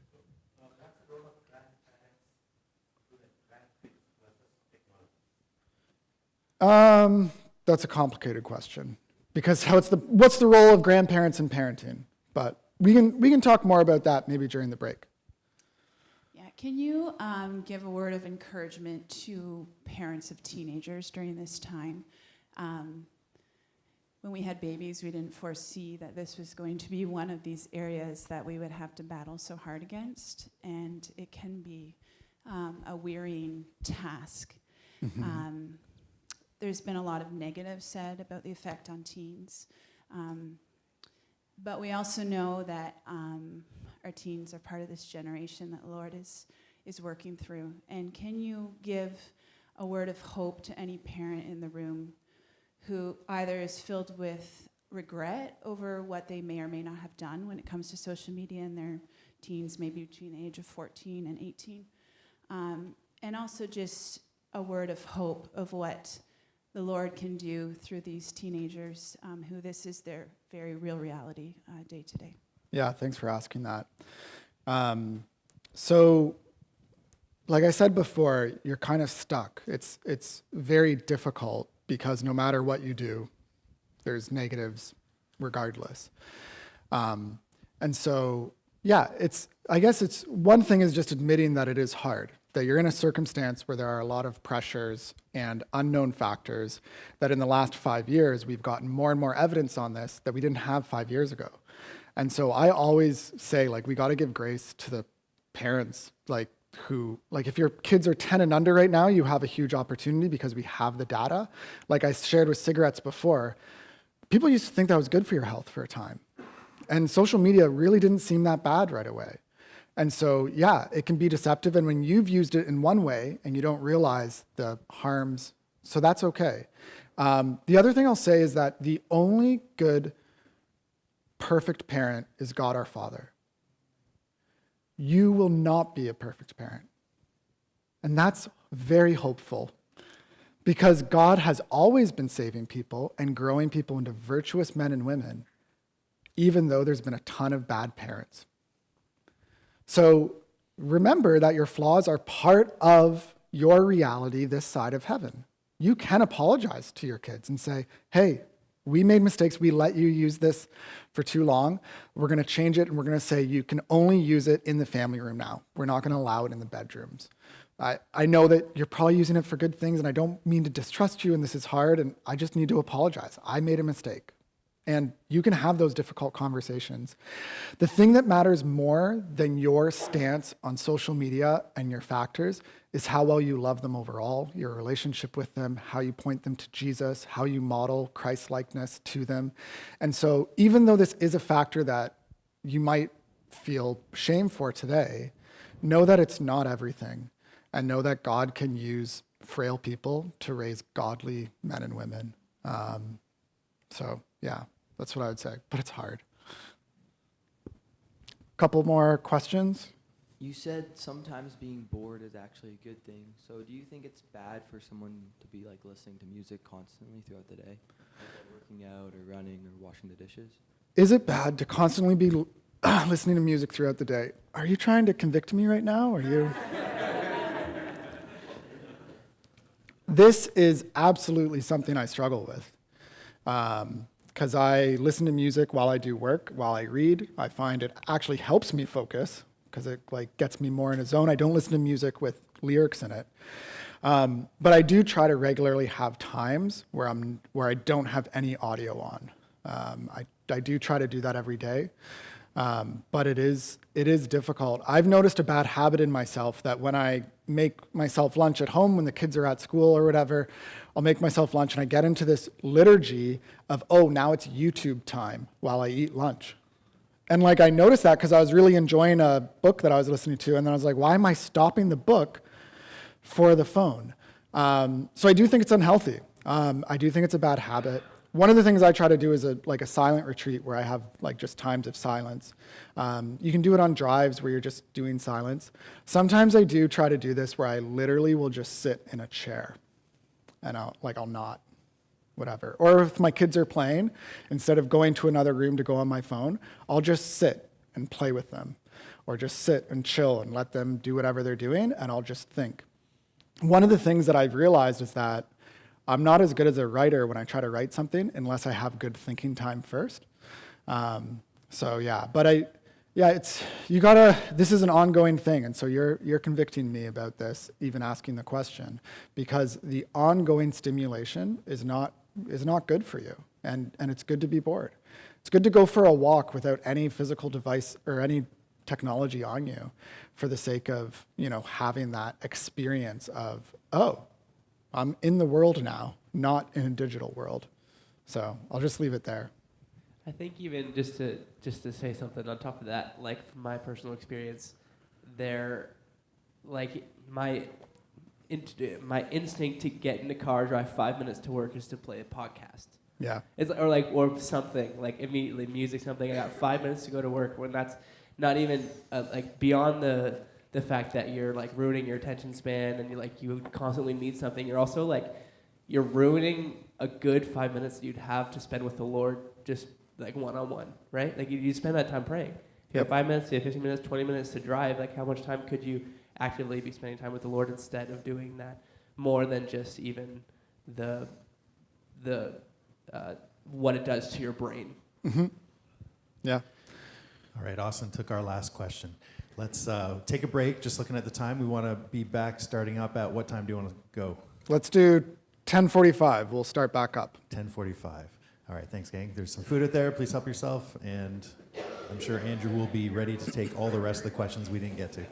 Speaker 2: That's a complicated question, because what's the role of grandparents in parenting? But we can talk more about that maybe during the break.
Speaker 6: Yeah, can you give a word of encouragement to parents of teenagers during this time? When we had babies, we didn't foresee that this was going to be one of these areas that we would have to battle so hard against, and it can be a wearying task. There's been a lot of negative said about the effect on teens. But we also know that our teens are part of this generation that the Lord is working through. And can you give a word of hope to any parent in the room who either is filled with regret over what they may or may not have done when it comes to social media in their teens, maybe between the age of 14 and 18, and also just a word of hope of what the Lord can do through these teenagers who this is their very real reality day to day.
Speaker 2: Yeah, thanks for asking that. So, like I said before, you're kind of stuck. It's very difficult because no matter what you do, there's negatives regardless. And so, yeah, I guess it's one thing is just admitting that it is hard, that you're in a circumstance where there are a lot of pressures and unknown factors that in the last 5 years, we've gotten more and more evidence on this that we didn't have 5 years ago. And so I always say, we got to give grace to the parents, who, if your kids are 10 and under right now, you have a huge opportunity because we have the data. Like I shared with cigarettes before, people used to think that was good for your health for a time. And social media really didn't seem that bad right away. And so, yeah, it can be deceptive. And when you've used it in one way and you don't realize the harms, so that's okay. The other thing I'll say is that the only good, perfect parent is God our Father. You will not be a perfect parent. And that's very hopeful because God has always been saving people and growing people into virtuous men and women, even though there's been a ton of bad parents. So remember that your flaws are part of your reality this side of heaven. You can apologize to your kids and say, hey, we made mistakes. We let you use this for too long. We're going to change it, and we're going to say you can only use it in the family room now. We're not going to allow it in the bedrooms. I know that you're probably using it for good things, and I don't mean to distrust you, and this is hard, and I just need to apologize. I made a mistake. And you can have those difficult conversations. The thing that matters more than your stance on social media and your factors is how well you love them overall, your relationship with them, how you point them to Jesus, how you model Christ-likeness to them. And so even though this is a factor that you might feel shame for today, know that it's not everything, and know that God can use frail people to raise godly men and women. So yeah. That's what I would say, but it's hard. Couple more questions.
Speaker 7: You said sometimes being bored is actually a good thing. So do you think it's bad for someone to be like listening to music constantly throughout the day? Like working out or running or washing the dishes?
Speaker 2: Is it bad to constantly be listening to music throughout the day? Are you trying to convict me right now? Or are you? This is absolutely something I struggle with. Because I listen to music while I do work, while I read. I find it actually helps me focus because it like gets me more in a zone. I don't listen to music with lyrics in it. But I do try to regularly have times where I don't have any audio on. I do try to do that every day. But it is difficult. I've noticed a bad habit in myself that when I make myself lunch at home, when the kids are at school or whatever, I'll make myself lunch and I get into this liturgy of, oh, now it's YouTube time while I eat lunch. And like I noticed that because I was really enjoying a book that I was listening to, and then I was like, why am I stopping the book for the phone? So I do think it's unhealthy. I do think it's a bad habit. One of the things I try to do is a silent retreat where I have like just times of silence. You can do it on drives where you're just doing silence. Sometimes I do try to do this where I literally will just sit in a chair and I'll not, whatever. Or if my kids are playing, instead of going to another room to go on my phone, I'll just sit and play with them, or just sit and chill and let them do whatever they're doing, and I'll just think. One of the things that I've realized is that I'm not as good as a writer when I try to write something unless I have good thinking time first. This is an ongoing thing, and so you're convicting me about this, even asking the question, because the ongoing stimulation is not good for you, and it's good to be bored. It's good to go for a walk without any physical device or any technology on you, for the sake of having that experience of, oh, I'm in the world now, not in a digital world. So I'll just leave it there.
Speaker 8: I think even just to say something on top of that, like from my personal experience, my instinct to get in the car, drive 5 minutes to work is to play a podcast.
Speaker 2: Yeah.
Speaker 8: Or something like immediately music, something. I got 5 minutes to go to work, when that's not even beyond the fact that you're like ruining your attention span and you constantly need something. You're also you're ruining a good 5 minutes that you'd have to spend with the Lord, just one-on-one, right? You spend that time praying. If you have 5 minutes, you have 15 minutes, 20 minutes to drive, how much time could you actively be spending time with the Lord instead of doing that, more than just even the what it does to your brain?
Speaker 2: Mm-hmm. Yeah.
Speaker 1: All right, Austin took our last question. Let's take a break. Just looking at the time, we want to be back starting up at what time do you want to go?
Speaker 2: Let's do 10:45. We'll start back up.
Speaker 1: 10:45. All right, thanks, gang. There's some food out there. Please help yourself. And I'm sure Andrew will be ready to take all the rest of the questions we didn't get to.